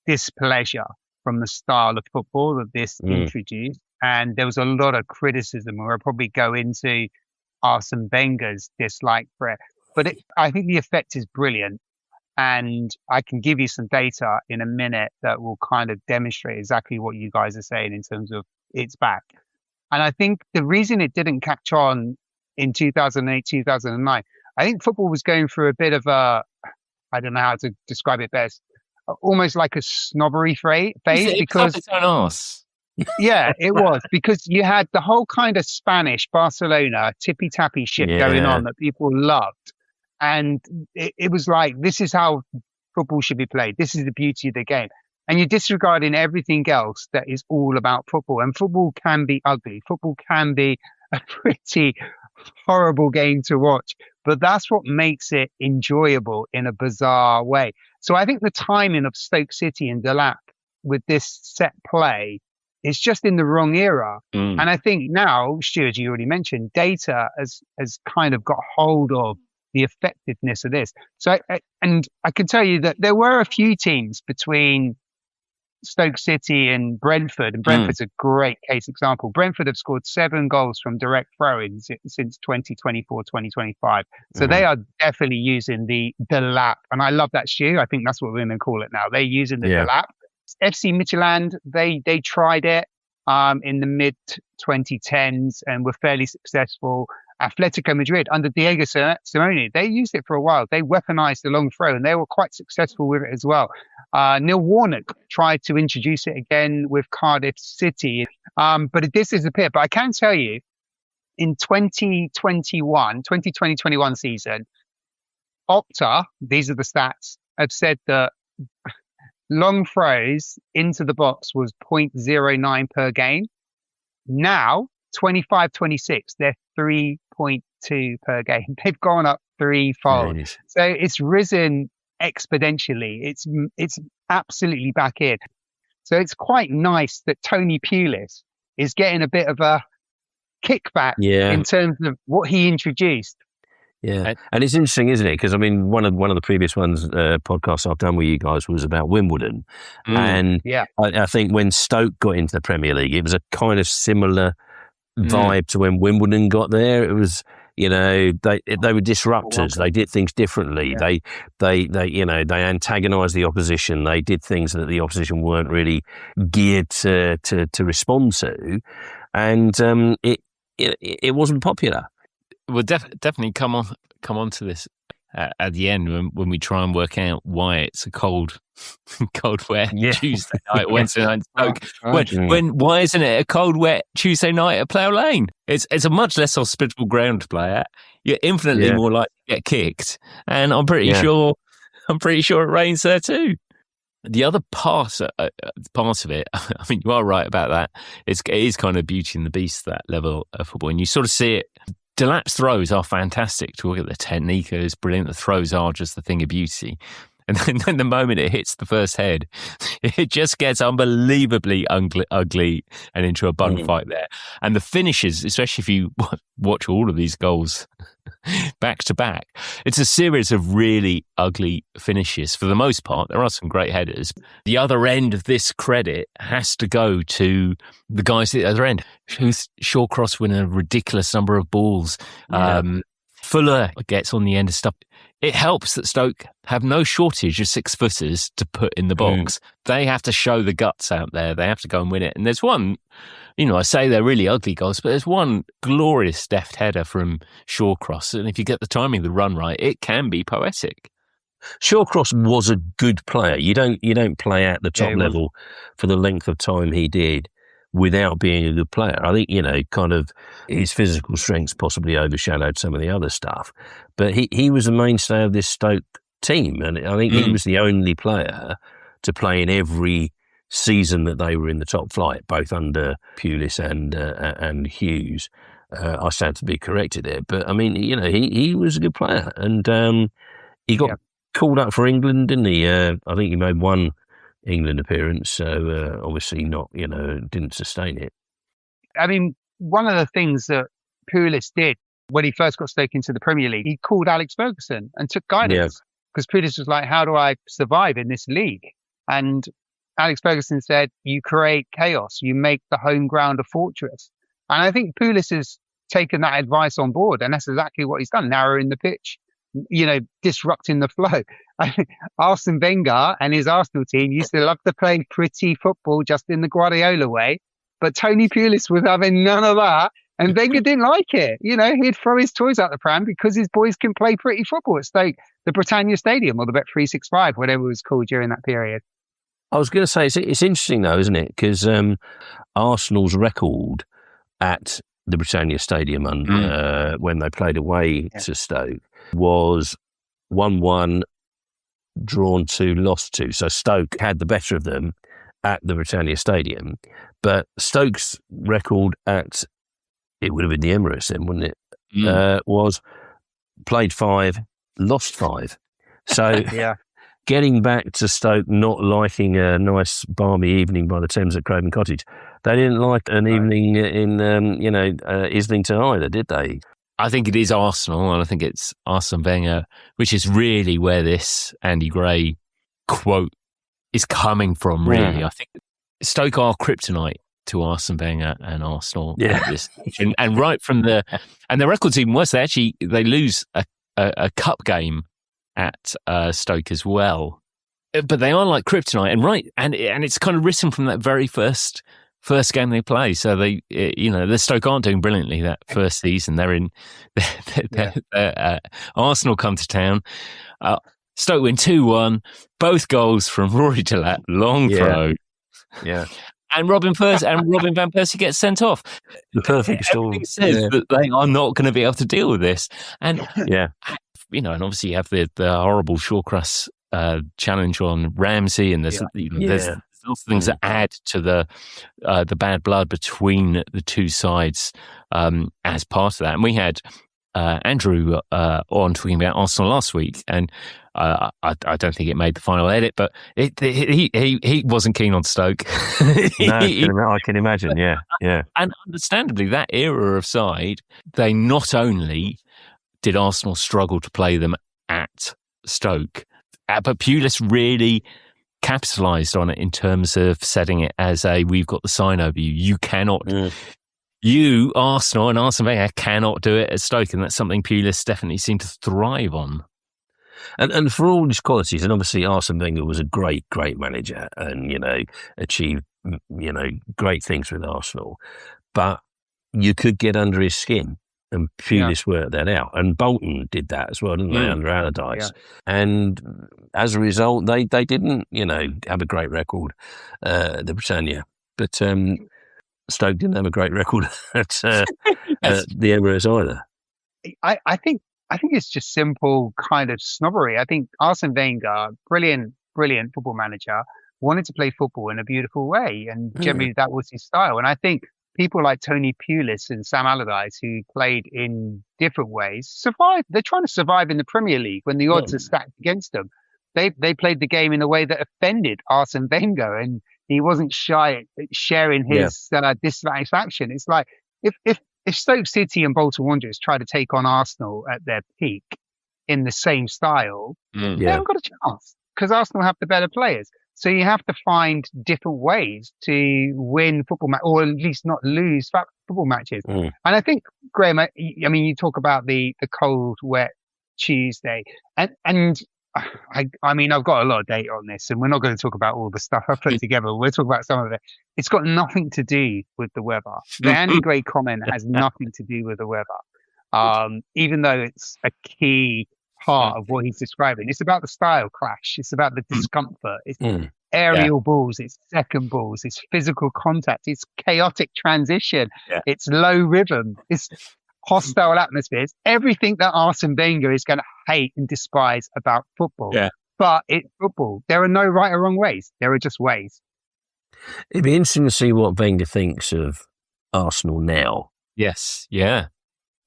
displeasure from the style of football that this introduced, and there was a lot of criticism. We'll probably go into Arsene Wenger's dislike for it, but I think the effect is brilliant, and I can give you some data in a minute that will kind of demonstrate exactly what you guys are saying in terms of it's back. And I think the reason it didn't catch on in 2008, 2009, I think football was going through a bit of I don't know how to describe it best, almost like a snobbery phase, because it's on us. Yeah, it was, because you had the whole kind of Spanish Barcelona tippy-tappy shit going on that people loved. And it was like, this is how football should be played. This is the beauty of the game. And you're disregarding everything else that is all about football. And football can be ugly. Football can be a pretty horrible game to watch. But that's what makes it enjoyable in a bizarre way. So I think the timing of Stoke City and Delap with this set play is just in the wrong era. And I think now, Stuart, you already mentioned, data has kind of got hold of the effectiveness of this. So, and I can tell you that there were a few teams between Stoke City and Brentford, and Brentford's a great case example. Brentford have scored 7 goals from direct throw-ins since 2024-2025. So they are definitely using the lap. And I love that, Stu. I think that's what we're going to call it now. They're using the lap. FC Midtjylland, they tried it in the mid 2010s and were fairly successful. Atletico Madrid under Diego Simeone, they used it for a while. They weaponized the long throw and they were quite successful with it as well. Neil Warnock tried to introduce it again with Cardiff City, but it disappeared. But I can tell you, in 2020-21 season, Opta, these are the stats, have said that long throws into the box was 0.09 per game. Now, 25-26, they're 3.2 per game. They've gone up threefold. Jeez. So it's risen exponentially. It's absolutely back in. So it's quite nice that Tony Pulis is getting a bit of a kickback in terms of what he introduced. Yeah, and it's interesting, isn't it? Because I mean, one of the previous podcasts I've done with you guys was about Wimbledon, and I think when Stoke got into the Premier League, it was a kind of similar vibe to when Wimbledon got there. It was, you know, they were disruptors. They did things differently. Yeah. They antagonised the opposition. They did things that the opposition weren't really geared to respond to, and it wasn't popular. We'll definitely come on to this at the end when we try and work out why it's a cold wet Tuesday night, Wednesday night in Stoke. Why isn't it a cold wet Tuesday night at Plough Lane? It's a much less hospitable ground to play at. You're infinitely more likely to get kicked, and I'm pretty sure it rains there too. The other part of it, I mean, you are right about that. It is kind of Beauty and the Beast, that level of football, and you sort of see it. Delap's throws are fantastic. To look at the technique is brilliant. The throws are just the thing of beauty. And then the moment it hits the first head, it just gets unbelievably ugly and into a bun fight there. And the finishes, especially if you watch all of these goals back to back, it's a series of really ugly finishes. For the most part, there are some great headers. The other end of this credit has to go to the guys at the other end. Shawcross win a ridiculous number of balls. Fuller gets on the end of stuff. It helps that Stoke have no shortage of 6-footers to put in the box. They have to show the guts out there. They have to go and win it. And there's one, you know, I say they're really ugly goals, but there's one glorious deft header from Shawcross. And if you get the timing of the run right, it can be poetic. Shawcross was a good player. You don't play at the top level for the length of time he did without being a good player. I think, you know, kind of his physical strengths possibly overshadowed some of the other stuff. But he was the mainstay of this Stoke team. And I think he was the only player to play in every season that they were in the top flight, both under Pulis and Hughes. I stand to be corrected there. But, I mean, you know, he was a good player. And he got called up for England, didn't he? I think he made one England appearance, so obviously not, you know, didn't sustain it. I mean, one of the things that Pulis did when he first got Stoke into the Premier League, he called Alex Ferguson and took guidance because Pulis was like, how do I survive in this league? And Alex Ferguson said, you create chaos, you make the home ground a fortress. And I think Pulis has taken that advice on board, and that's exactly what he's done, narrowing the pitch, you know, disrupting the flow. Arsene Wenger and his Arsenal team used to love to play pretty football just in the Guardiola way, but Tony Pulis was having none of that, and Wenger didn't like it. You know, he'd throw his toys out the pram because his boys can play pretty football at Stoke, the Britannia Stadium, or the Bet365, whatever it was called during that period. I was going to say, it's interesting though, isn't it? Because Arsenal's record at the Britannia Stadium when they played away to Stoke was 1-1, drawn 2, lost 2. So Stoke had the better of them at the Britannia Stadium. But Stoke's record at, it would have been the Emirates then, wouldn't it? Was played 5, lost 5. So getting back to Stoke not liking a nice balmy evening by the Thames at Craven Cottage, they didn't like an evening in, Islington either, did they? I think it is Arsenal, and I think it's Arsene Wenger, which is really where this Andy Gray quote is coming from, really. I think Stoke are kryptonite to Arsene Wenger and Arsenal. And right from the record's even worse. They lose a cup game at Stoke as well. But they are like kryptonite, and it's kind of written from that very first game they play. So the Stoke aren't doing brilliantly that first season. They're in, Arsenal come to town. Stoke win 2-1, both goals from Rory Delap, long throw. Yeah. And Robin van Persie gets sent off. The perfect storm. Everything says that they are not going to be able to deal with this. And, and obviously you have the horrible Shawcross challenge on Ramsey, and there's there's lots of things that add to the bad blood between the two sides as part of that. And we had Andrew on talking about Arsenal last week, and I don't think it made the final edit, but he wasn't keen on Stoke. No, I can imagine. Yeah. And understandably, that era of side, they not only did Arsenal struggle to play them at Stoke, but Pulis really capitalised on it in terms of setting it as we've got the sign over you. You cannot. You, Arsenal and Arsene Wenger, cannot do it at Stoke, and that's something Pulis definitely seemed to thrive on. And for all his qualities, and obviously Arsene Wenger was a great manager, and achieved great things with Arsenal, but you could get under his skin, and Pulis worked that out. And Bolton did that as well, didn't they, under Allardyce? Yeah. And as a result, they didn't have a great record, the Britannia, but. Stoke didn't have a great record at the Emirates either. I think it's just simple kind of snobbery. I think Arsene Wenger, brilliant football manager, wanted to play football in a beautiful way, and generally that was his style. And I think people like Tony Pulis and Sam Allardyce, who played in different ways, survived. They're trying to survive in the Premier League when the odds are stacked against them. They played the game in a way that offended Arsene Wenger, and he wasn't shy at sharing his dissatisfaction. It's like if Stoke City and Bolton Wanderers try to take on Arsenal at their peak in the same style, they haven't got a chance because Arsenal have the better players. So you have to find different ways to win football or at least not lose football matches. And I think, Graham, I mean, you talk about the cold, wet Tuesday, and I mean, I've got a lot of data on this, and we're not going to talk about all the stuff I put together. We'll talk about some of it. It's got nothing to do with the weather. The Andy Gray comment has nothing to do with the weather, even though it's a key part of what he's describing. It's about the style clash. It's about the discomfort. It's aerial balls. It's second balls. It's physical contact. It's chaotic transition. It's low rhythm. It's hostile atmospheres, everything that Arsene Wenger is going to hate and despise about football. But it's football. There are no right or wrong ways. There are just ways. It'd be interesting to see what Wenger thinks of Arsenal now. Yes, yeah.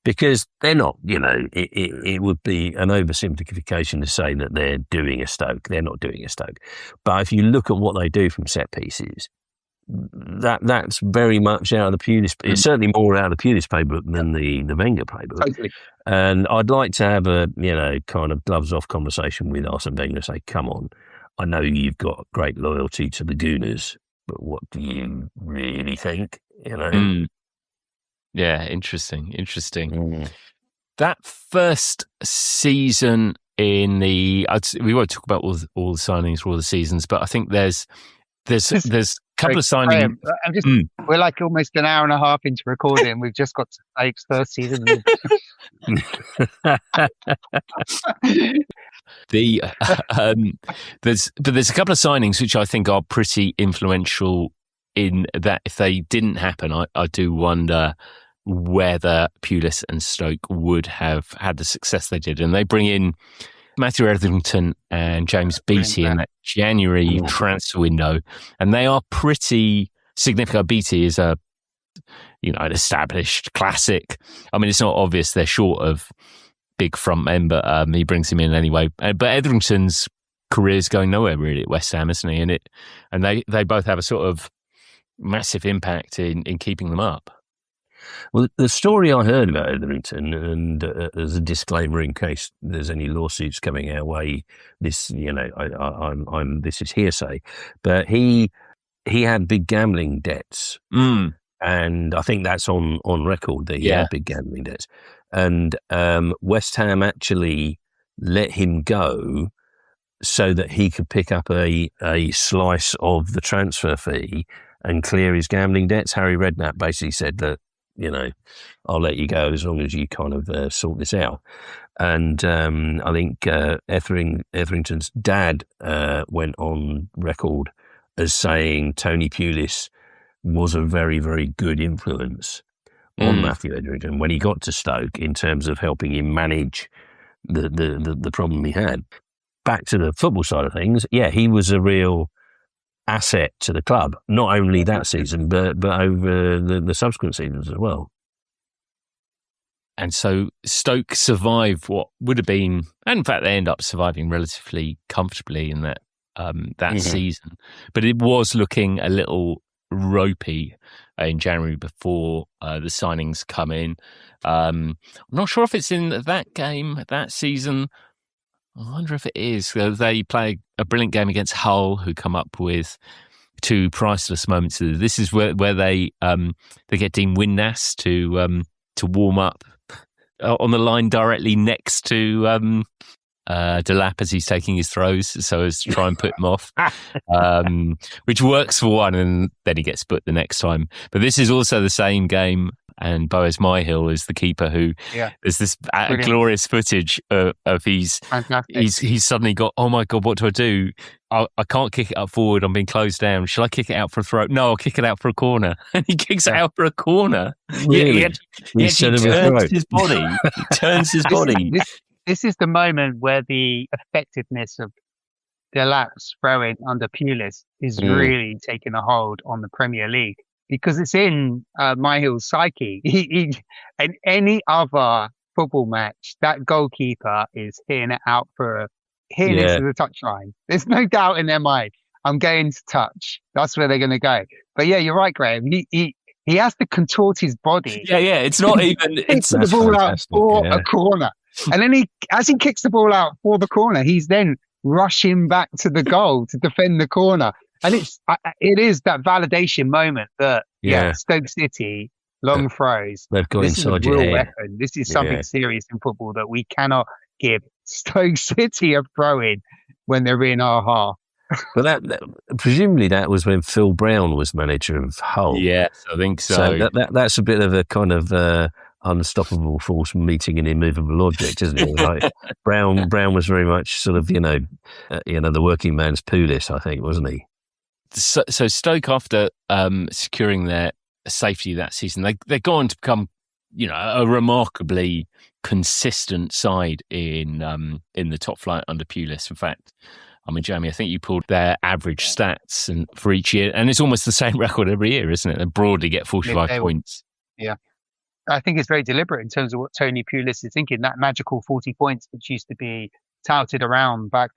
Because they're not, it would be an oversimplification to say that they're doing a Stoke. They're not doing a Stoke. But if you look at what they do from set pieces, that's very much out of the Pulis. It's certainly more out of the Pulis playbook than the Wenger playbook. Totally. And I'd like to have a kind of gloves off conversation with Arsene Wenger and say, come on, I know you've got great loyalty to the Gooners, but what do you really think? Yeah, interesting. That first season we won't talk about all the signings for all the seasons, but I think there's a couple of signings. We're like almost an hour and a half into recording. We've just got to Stoke's first season. There's a couple of signings which I think are pretty influential in that. If they didn't happen, I do wonder whether Pulis and Stoke would have had the success they did. And they bring in Matthew Etherington and James Beattie in that January transfer window, and they are pretty significant. Beattie is an established classic. I mean, it's not obvious they're short of big front men, but he brings him in anyway. But Etherington's career is going nowhere really at West Ham, isn't he? And they both have a sort of massive impact in keeping them up. Well, the story I heard about Etherington, and as a disclaimer in case there's any lawsuits coming our way, this this is hearsay, but he had big gambling debts, and I think that's on record that he had big gambling debts, and West Ham actually let him go so that he could pick up a slice of the transfer fee and clear his gambling debts. Harry Redknapp basically said that, I'll let you go as long as you kind of sort this out. And I think Etherington's dad went on record as saying Tony Pulis was a very, very good influence on Matthew Etherington when he got to Stoke in terms of helping him manage the problem he had. back to the football side of things, yeah, he was a real asset to the club, not only that season, but over the subsequent seasons as well. And so Stoke survived what would have been, and in fact, they end up surviving relatively comfortably in that season. But it was looking a little ropey in January before the signings come in. I'm not sure if it's in that game, that season. I wonder if it is. They play a brilliant game against Hull, who come up with two priceless moments. This is where they get Dean Windass to warm up on the line directly next to Delap as he's taking his throws, so as to try and put him off, which works for one, and then he gets put the next time. But this is also the same game, and Boaz Myhill is the keeper who there's this glorious footage of he's suddenly got, oh my God, what do I do? I can't kick it up forward. I'm being closed down. Shall I kick it out for a throw? No, I'll kick it out for a corner. And he kicks it out for a corner. Really? He turns his body. He turns his body. This is the moment where the effectiveness of Delap's throwing under Pulis is really taking a hold on the Premier League, because it's in Myhill's psyche. In any other football match, that goalkeeper is hitting it out for hitting it to the touchline. There's no doubt in their mind, I'm going to touch. That's where they're going to go. But yeah, you're right, Graham. He has to contort his body. Yeah. It's not even. It's the ball out for a corner. And then as he kicks the ball out for the corner, he's then rushing back to the goal to defend the corner. And it is that validation moment that, Stoke City, long throws. They've got this inside is a real your head. weapon. This is something serious in football that we cannot give Stoke City a throw-in when they're in our half. But that presumably that was when Phil Brown was manager of Hull. Yes, I think so. So that's a bit of a kind of unstoppable force meeting an immovable object, isn't it? Like Brown was very much sort of the working man's Pulis, I think, wasn't he? So Stoke, after securing their safety that season, they go on to become a remarkably consistent side in the top flight under Pulis. In fact, I mean, Jamie, I think you pulled their average stats and for each year, and it's almost the same record every year, isn't it? They broadly get 45 points. Yeah. I think it's very deliberate in terms of what Tony Pulis is thinking. That magical 40 points, which used to be touted around back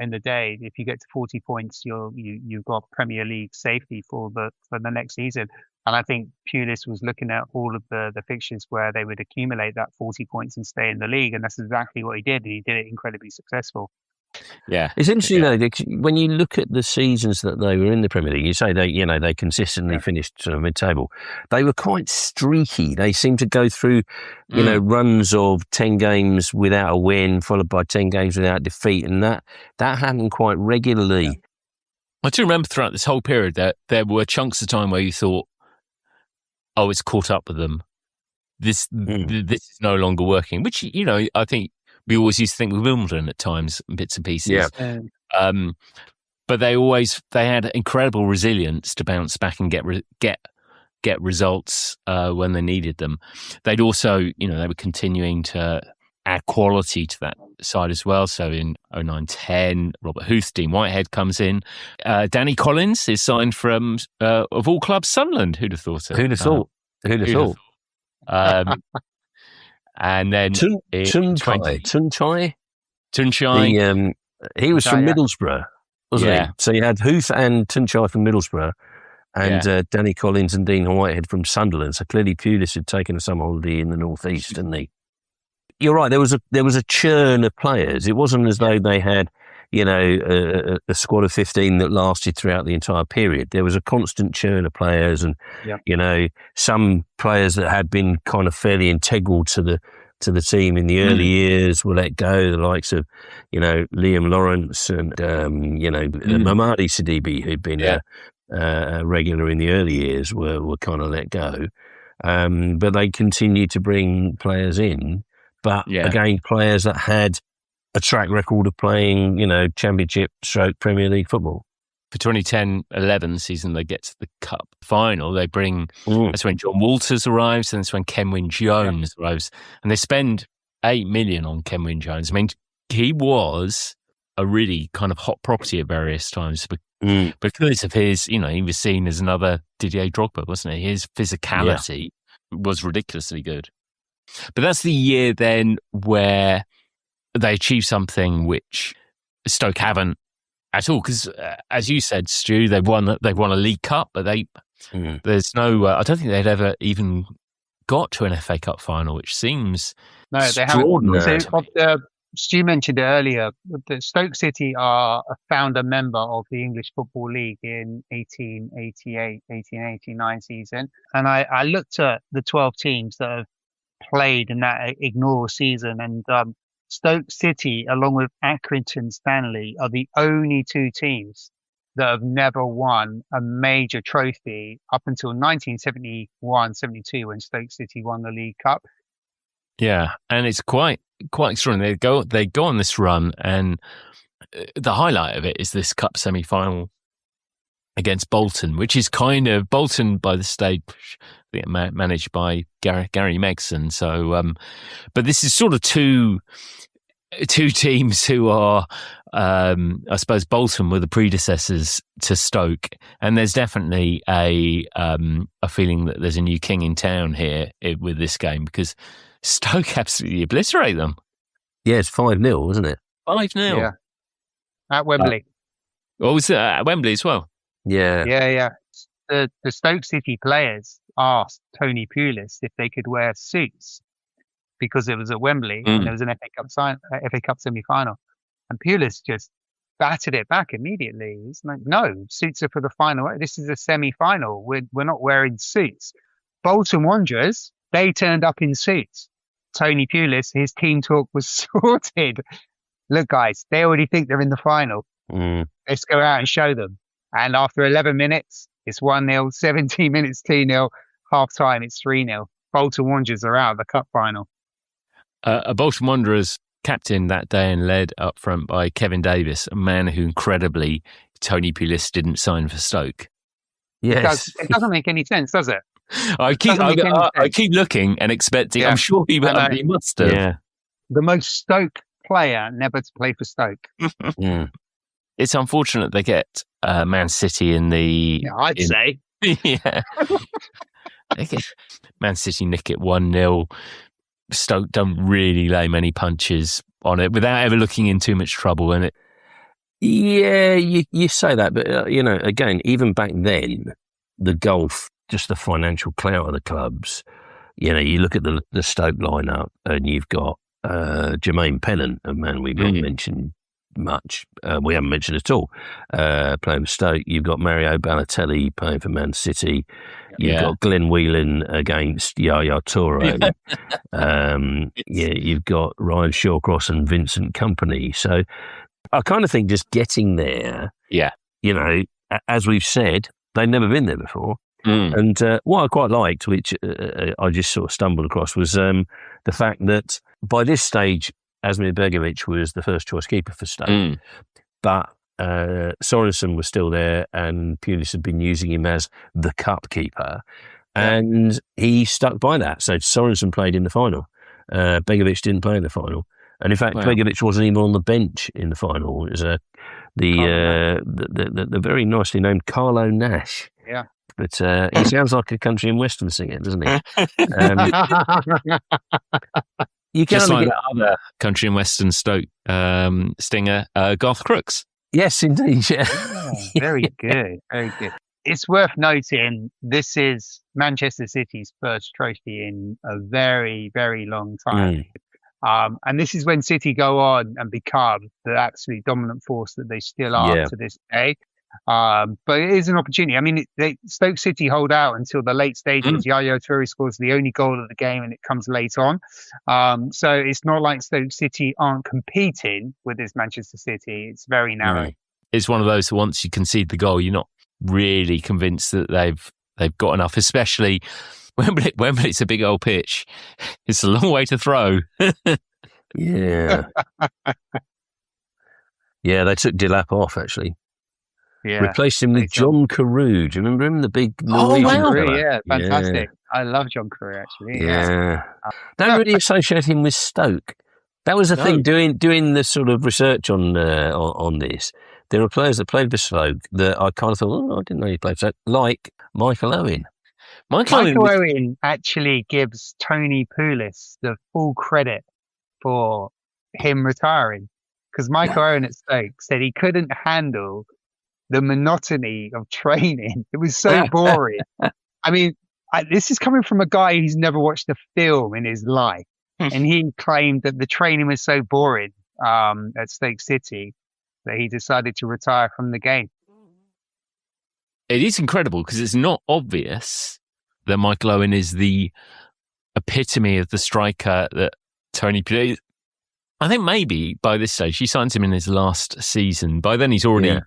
in the day. If you get to 40 points, you've got Premier League safety for the next season. And I think Pulis was looking at all of the fixtures where they would accumulate that 40 points and stay in the league, and that's exactly what he did. And he did it incredibly successful. Yeah, it's interesting though, when you look at the seasons that they were in the Premier League. You say they consistently finished sort of mid-table. They were quite streaky. They seemed to go through runs of 10 games without a win, followed by 10 games without defeat, and that happened quite regularly. Yeah. I do remember throughout this whole period that there were chunks of time where you thought, "Oh, it's caught up with them. This is no longer working." Which I think. We always used to think with Wimbledon at times, bits and pieces. Yeah. But they had incredible resilience to bounce back and get results when they needed them. They'd also, they were continuing to add quality to that side as well. So in 09-10, Robert Huth, Dean Whitehead comes in. Danny Collins is signed from, of all clubs, Sunderland. Who'd have thought it? Who'd have thought? And then Tunchai. He was from Middlesbrough, wasn't he? So you had Huth and Tunchai from Middlesbrough, and Danny Collins and Dean Whitehead from Sunderland. So clearly Pulis had taken some holiday in the northeast, didn't he? You're right. There was a churn of players. It wasn't as though they had a squad of 15 that lasted throughout the entire period. There was a constant churn of players, and some players that had been kind of fairly integral to the team in the early years were let go. The likes of Liam Lawrence and Mamadi Sidibe, who'd been a regular in the early years, were kind of let go. But they continued to bring players in, but again, players that had a track record of playing, Championship/Premier League football. For 2010-11 season, they get to the Cup final. They bring, that's when John Walters arrives, and that's when Kenwyne Jones arrives. And they spend $8 million on Kenwyne Jones. I mean, he was a really kind of hot property at various times because of his, he was seen as another Didier Drogba, wasn't he? His physicality was ridiculously good. But that's the year then where they achieved something which Stoke haven't at all. Because as you said, Stu, they've won a League Cup, but there's no. I don't think they'd ever even got to an FA Cup final, which seems extraordinary. Stu mentioned it earlier. The Stoke City are a founder member of the English Football League in 1889 season. And I looked at the 12 teams that have played in that inaugural season. And Stoke City, along with Accrington Stanley, are the only two teams that have never won a major trophy up until 1971-72 when Stoke City won the League Cup. Yeah, and it's quite extraordinary. They go on this run, and the highlight of it is this cup semi-final against Bolton, which is kind of Bolton by the stage, I think, managed by Gary Megson. So, but this is sort of two teams who are, I suppose, Bolton were the predecessors to Stoke, and there's definitely a feeling that there's a new king in town here with this game because Stoke absolutely obliterate them. Yeah, it's 5-0, isn't it? 5-0. Yeah. At Wembley. Was it at Wembley as well? Yeah. Yeah. The Stoke City players asked Tony Pulis if they could wear suits because it was at Wembley and there was an FA Cup semi-final. And Pulis just battered it back immediately. He's like, no, suits are for the final. This is a semi-final. We're not wearing suits. Bolton Wanderers, they turned up in suits. Tony Pulis, his team talk was sorted. Look, guys, they already think they're in the final. Let's go out and show them. And after 11 minutes, it's 1-0, 17 minutes, 2-0, half time, it's 3-0. Bolton Wanderers are out of the cup final. A Bolton Wanderers captain that day and led up front by Kevin Davis, a man who incredibly Tony Pulis didn't sign for Stoke. Yes. It doesn't make any sense, does it? I keep looking and expecting. Yeah. I'm sure he must have. Yeah. The most Stoke player never to play for Stoke. It's unfortunate they get Man City in the. Yeah, I'd say. Yeah. Man City nick it 1-0. Stoke don't really lay many punches on it without ever looking in too much trouble in it. Yeah, you say that, but again, even back then, the gulf, just the financial clout of the clubs. You look at the Stoke lineup, and you've got Jermaine Pennant, a man we've not mentioned much. We haven't mentioned at all. Playing for Stoke, you've got Mario Balotelli playing for Man City. You've got Glenn Whelan against Yaya Toure. You've got Ryan Shawcross and Vincent Kompany. So I kind of think just getting there. Yeah, as we've said, they'd never been there before. And what I quite liked, which I just sort of stumbled across, was the fact that by this stage, Asmir Begovic was the first choice keeper for Stoke, but Sorensen was still there, and Pulis had been using him as the cup keeper, and he stuck by that. So Sorensen played in the final. Begovic didn't play in the final, and in fact, Begovic wasn't even on the bench in the final. It was the very nicely named Carlo Nash. Yeah. But he sounds like a country and western singer, doesn't he? You can just like that other country and western Stoke stinger, Garth Crooks. Yes, indeed. Yeah. Very good. Very good. It's worth noting this is Manchester City's first trophy in a very, very long time. And this is when City go on and become the absolute dominant force that they still are to this day. But it is an opportunity. I mean, Stoke City hold out until the late stages. Yaya Toure scores the only goal of the game, and it comes late on. So it's not like Stoke City aren't competing with this Manchester City. It's very narrow. It's one of those that once you concede the goal, you're not really convinced that they've got enough. Especially Wembley's a big old pitch. It's a long way to throw. Yeah. Yeah, they took Delap off actually. Yeah. Replaced him with John Carew. Do you remember him? The big Norwegian fella? Yeah, fantastic. I love John Carew, actually. Yeah. Don't really associate him with Stoke. That was the No. thing, doing the sort of research on this. There were players that played for Stoke that I kind of thought, I didn't know you played for Stoke, like Michael Owen. Michael Owen actually gives Tony Pulis the full credit for him retiring, because Michael Owen at Stoke said he couldn't handle the monotony of training. It was so boring. I mean, this is coming from a guy who's never watched a film in his life. And he claimed that the training was so boring at Stoke City that he decided to retire from the game. It is incredible because it's not obvious that Michael Owen is the epitome of the striker that Tony Pulis. I think maybe by this stage, he signed him in his last season. By then, he's already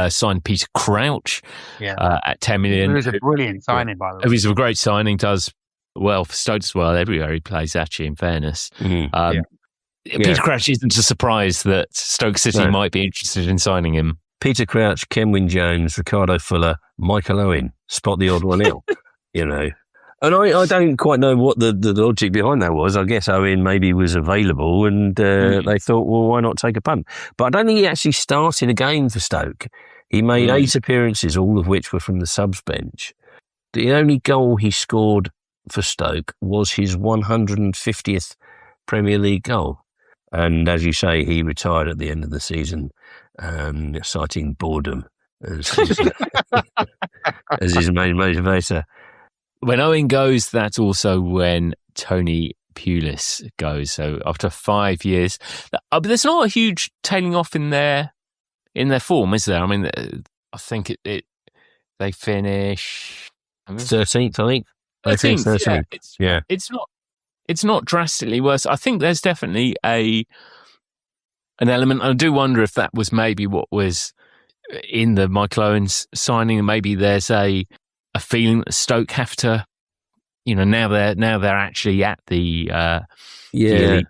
signed Peter Crouch at 10 million. It was a brilliant signing, by the way. It was a great signing, does well for Stoke as well. Everywhere he plays, actually, in fairness. Peter Crouch isn't a surprise that Stoke City might be interested in signing him. Peter Crouch, Kenwyn Jones, Ricardo Fuller, Michael Owen, spot the odd one ill, you know. And I don't quite know what the logic behind that was. I guess Owen maybe was available and they thought, well, why not take a punt? But I don't think he actually started a game for Stoke. He made 8 appearances, all of which were from the subs bench. The only goal he scored for Stoke was his 150th Premier League goal. And as you say, he retired at the end of the season, citing boredom as his main motivator. When Owen goes, that's also when Tony Pulis goes. So after 5 years, but there's not a huge tailing off in their form, is there? I mean, I think they finish 13th, I think. 13th. It's not drastically worse. I think there's definitely an element. I do wonder if that was maybe what was in the Michael Owen's signing. Maybe there's a feeling that Stoke have to, now they're actually at the elite,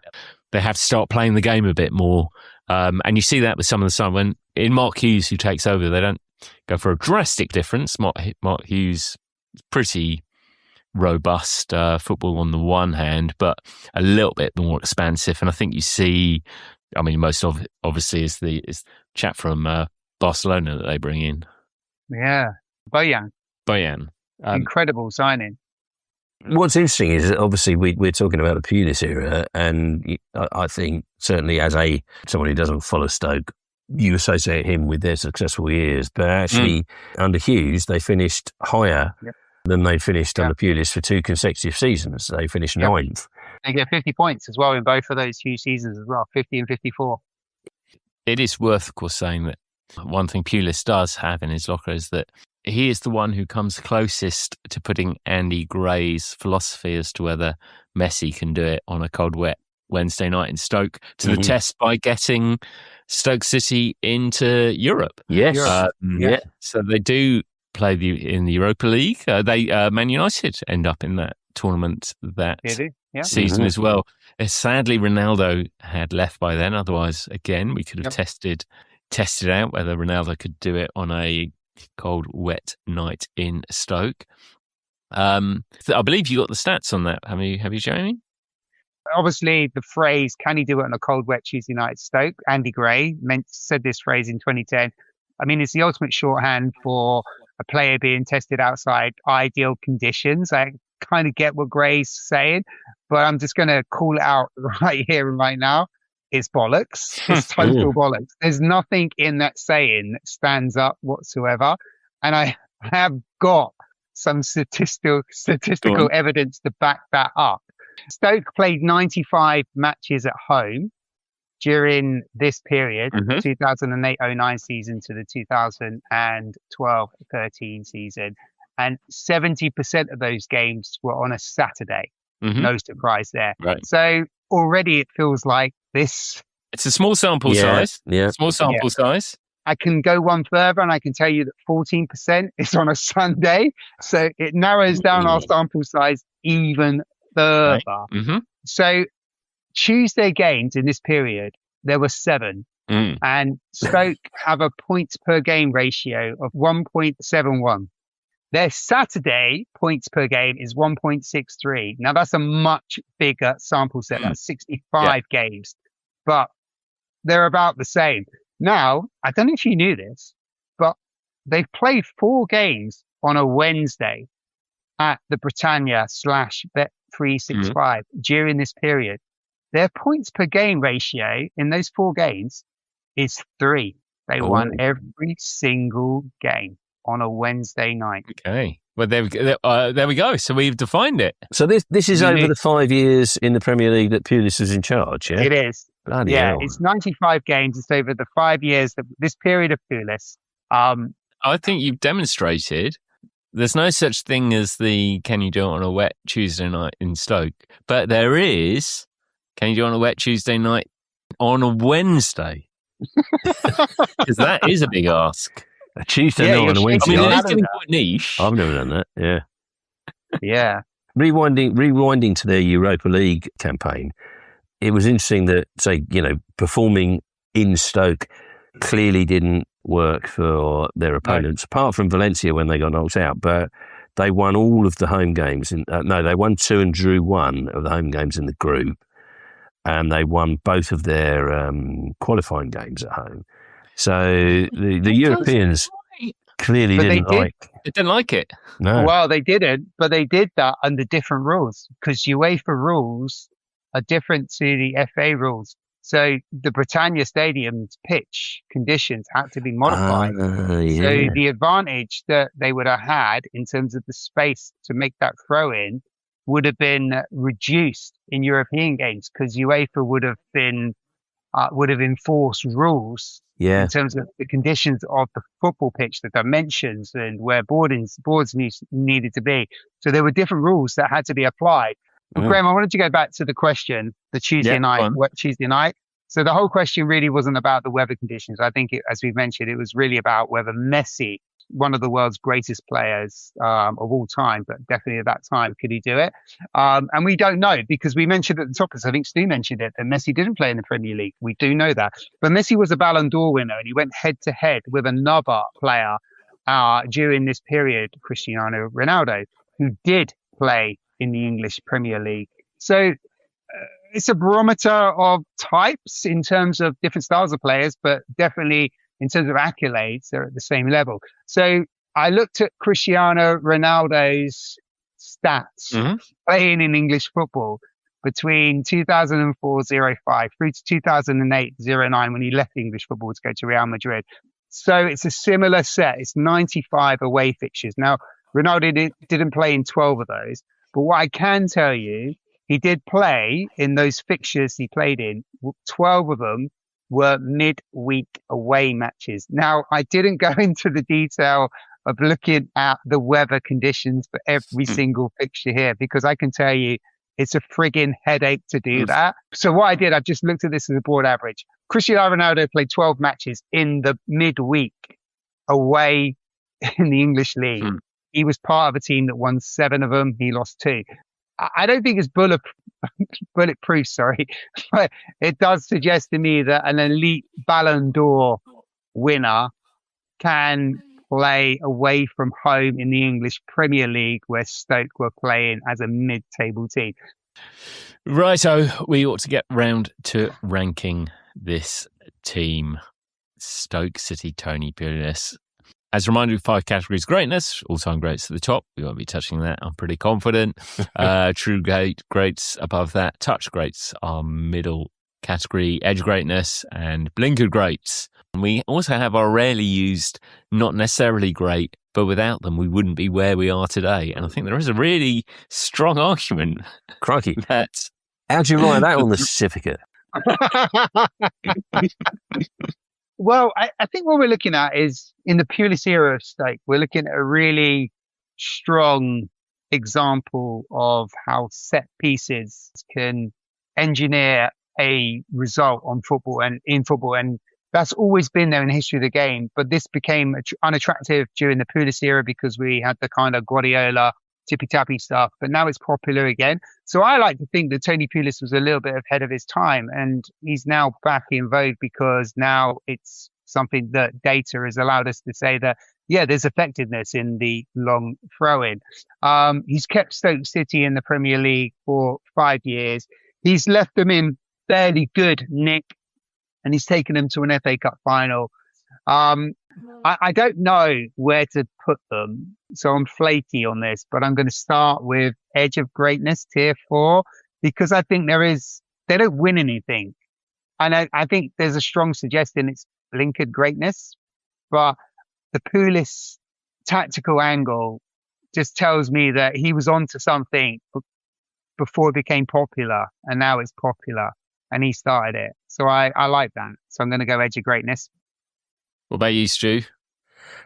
they have to start playing the game a bit more. And you see that with some of the sign when in Mark Hughes, who takes over, they don't go for a drastic difference. Mark Hughes, pretty robust football on the one hand, but a little bit more expansive. And I think you see, I mean, most of obviously is the chap from Barcelona that they bring in. Yeah, Bojan. Incredible signing. What's interesting is that obviously we're talking about the Pulis era, and I think certainly as someone who doesn't follow Stoke, you associate him with their successful years, but actually under Hughes they finished higher than they finished under Pulis for 2 consecutive seasons. They finished 9th. They get 50 points as well in both of those Hughes seasons as well, 50 and 54. It is worth, of course, saying that one thing Pulis does have in his locker is that he is the one who comes closest to putting Andy Gray's philosophy as to whether Messi can do it on a cold, wet Wednesday night in Stoke to the test by getting Stoke City into Europe. Yes. So they do play in the Europa League. Man United end up in that tournament that season as well. Sadly, Ronaldo had left by then. Otherwise, again, we could have tested out whether Ronaldo could do it on a cold, wet night in Stoke. I believe you got the stats on that. Have you, Jamie? Obviously, the phrase, can he do it on a cold, wet Tuesday night at Stoke? Andy Gray said this phrase in 2010. I mean, it's the ultimate shorthand for a player being tested outside ideal conditions. I kind of get what Gray's saying, but I'm just going to call it out right here and right now. It's bollocks. It's total bollocks. There's nothing in that saying that stands up whatsoever. And I have got some statistical evidence to back that up. Stoke played 95 matches at home during this period, 2008-09 season to the 2012-13 season. And 70% of those games were on a Saturday. No surprise there. Right. So already it feels like this. It's a small sample size. Yeah. Small sample size. I can go one further and I can tell you that 14% is on a Sunday. So it narrows down our sample size even further. Right. So Tuesday games in this period, there were 7. And Stoke have a points per game ratio of 1.71. Their Saturday points per game is 1.63. Now, that's a much bigger sample set. That's 65 games, but they're about the same. Now, I don't know if you knew this, but they've played 4 games on a Wednesday at the Britannia /Bet365 during this period. Their points per game ratio in those 4 games is 3. They won every single game on a Wednesday night. Okay. Well, there we go. So we've defined it. So this is over the 5 years in the Premier League that Pulis was in charge, yeah? It is. Bloody hell. It's 95 games. It's over the 5 years, this period of Pulis. I think you've demonstrated there's no such thing as the can you do it on a wet Tuesday night in Stoke, but there is can you do it on a wet Tuesday night on a Wednesday? Because that is a big ask. A Tuesday night on a Wednesday night. I mean, it's getting quite niche. I've never done that, yeah. Yeah. Rewinding to their Europa League campaign, it was interesting that, say, performing in Stoke clearly didn't work for their opponents, apart from Valencia when they got knocked out. But they won all of the home games. They won 2 and drew 1 of the home games in the group. And they won both of their qualifying games at home. So the Europeans clearly didn't like it. They didn't like it. No. Well, they didn't, but they did that under different rules because UEFA rules are different to the FA rules. So the Britannia Stadium's pitch conditions had to be modified. So the advantage that they would have had in terms of the space to make that throw in would have been reduced in European games because UEFA would have enforced rules in terms of the conditions of the football pitch, the dimensions, and where boards needed to be. So there were different rules that had to be applied. But Graham, I wanted to go back to the question, the Tuesday night. So the whole question really wasn't about the weather conditions. I think, as we've mentioned, it was really about whether Messi, one of the world's greatest players of all time, but definitely at that time, could he do it? And we don't know because we mentioned at the top, I think Stu mentioned it, that Messi didn't play in the Premier League. We do know that. But Messi was a Ballon d'Or winner and he went head to head with another player during this period, Cristiano Ronaldo, who did play in the English Premier League. So it's a barometer of types in terms of different styles of players, but definitely in terms of accolades, they're at the same level. So I looked at Cristiano Ronaldo's stats playing in English football between 2004-05 through to 2008-09 when he left English football to go to Real Madrid. So it's a similar set. It's 95 away fixtures. Now, Ronaldo didn't play in 12 of those, but what I can tell you, he did play in those fixtures he played in. 12 of them were midweek away matches. Now, I didn't go into the detail of looking at the weather conditions for every single fixture here, because I can tell you it's a frigging headache to do that. So what I did, I've just looked at this as a broad average. Cristiano Ronaldo played 12 matches in the midweek away in the English league. He was part of a team that won 7 of them. He lost 2. I don't think it's bulletproof, but it does suggest to me that an elite Ballon d'Or winner can play away from home in the English Premier League where Stoke were playing as a mid-table team. Right, so we ought to get round to ranking this team. Stoke City, Tony Pulis. As a reminder, 5 categories greatness, all-time greats at the top. We won't be touching that, I'm pretty confident. True greats above that. Touch greats are middle category. Edge greatness and blinker greats. And we also have our rarely used, not necessarily great, but without them we wouldn't be where we are today. And I think there is a really strong argument. Crikey. That... How'd you write that on the certificate? Well, I think what we're looking at is in the Pulis era of Stoke, we're looking at a really strong example of how set pieces can engineer a result on football and in football. And that's always been there in the history of the game. But this became unattractive during the Pulis era because we had the kind of Guardiola tippy-tappy stuff, but now it's popular again. So I like to think that Tony Pulis was a little bit ahead of his time, and he's now back in vogue because now it's something that data has allowed us to say that there's effectiveness in the long throw-in. He's kept Stoke City in the Premier League for 5 years. He's left them in fairly good nick, and he's taken them to an FA Cup final. I don't know where to put them, so I'm flaky on this, but I'm going to start with Edge of Greatness, tier 4, because I think they don't win anything. And I think there's a strong suggestion it's blinkered greatness, but the Pulis tactical angle just tells me that he was onto something before it became popular, and now it's popular, and he started it. So I like that. So I'm going to go Edge of Greatness. What about you, Stu?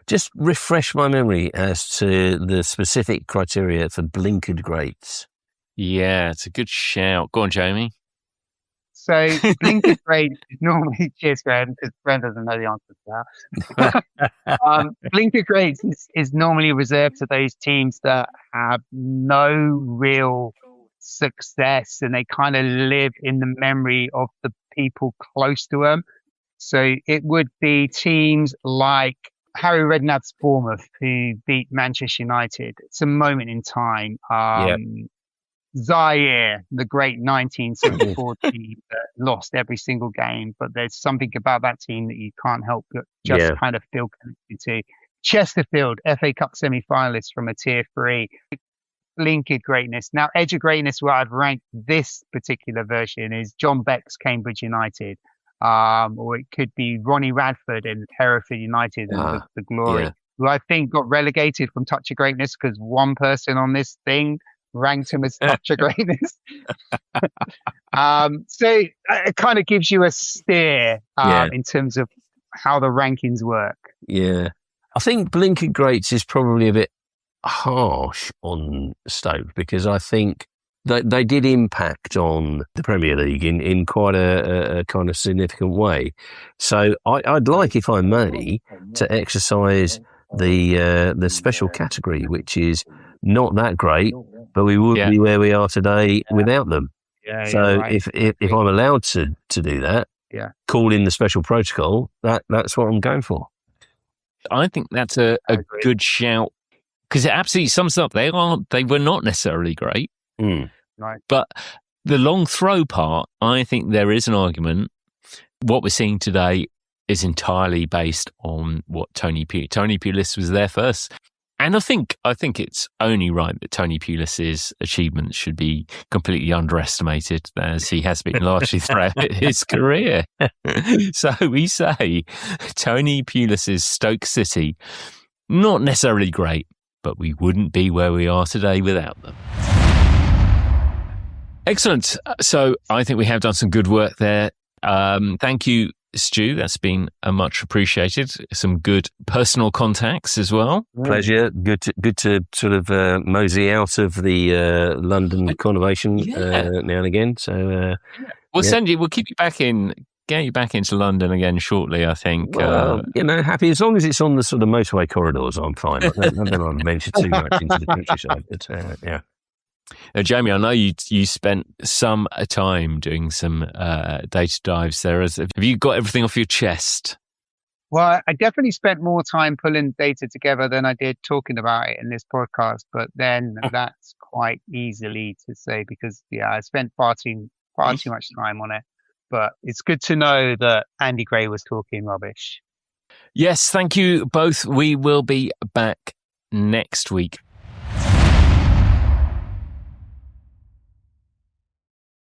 Just refresh my memory as to the specific criteria for blinkered greats. Yeah, it's a good shout. Go on, Jamie. So blinkered greats is normally, cheers, Graham, because Graham doesn't know the answer to that. Blinkered greats is normally reserved to those teams that have no real success, and they kind of live in the memory of the people close to them. So it would be teams like Harry Redknapp's Bournemouth, who beat Manchester United. It's a moment in time. Zaire, the great 1974 team that lost every single game, but there's something about that team that you can't help but just kind of feel connected to. Chesterfield, FA Cup semi-finalists from a tier 3. Blinkered greatness. Now, Edge of Greatness, where I've ranked this particular version, is John Beck's Cambridge United. Or it could be Ronnie Radford in Hereford United and the Glory, who I think got relegated from Touch of Greatness because one person on this thing ranked him as Touch of Greatness. So it kind of gives you a steer in terms of how the rankings work. Yeah. I think blinkered greats is probably a bit harsh on Stoke, because I think they did impact on the Premier League in quite a kind of significant way. So I'd like, if I may, to exercise the special category, which is not that great, but we would be where we are today without them. If I'm allowed to do that, call in the special protocol, that's what I'm going for. I think that's a good shout, because it absolutely sums up. They were not necessarily great. Right. But the long throw part, I think there is an argument. What we're seeing today is entirely based on what Tony Pulis was there first. And I think it's only right that Tony Pulis's achievements should be completely underestimated, as he has been largely throughout his career. So we say Tony Pulis's Stoke City, not necessarily great, but we wouldn't be where we are today without them. Excellent. So I think we have done some good work there. Thank you, Stu. That's been much appreciated. Some good personal contacts as well. Pleasure. Good to sort of mosey out of the London conurbation now and again. So we'll keep you back in. Get you back into London again shortly, I think. Well, happy as long as it's on the sort of motorway corridors. I'm fine. I don't want to venture too much into the countryside. But Now, Jamie, I know you spent some time doing some data dives there. Have you got everything off your chest? Well, I definitely spent more time pulling data together than I did talking about it in this podcast. But then that's quite easily to say, because I spent far too much time on it. But it's good to know that Andy Gray was talking rubbish. Yes, thank you both. We will be back next week.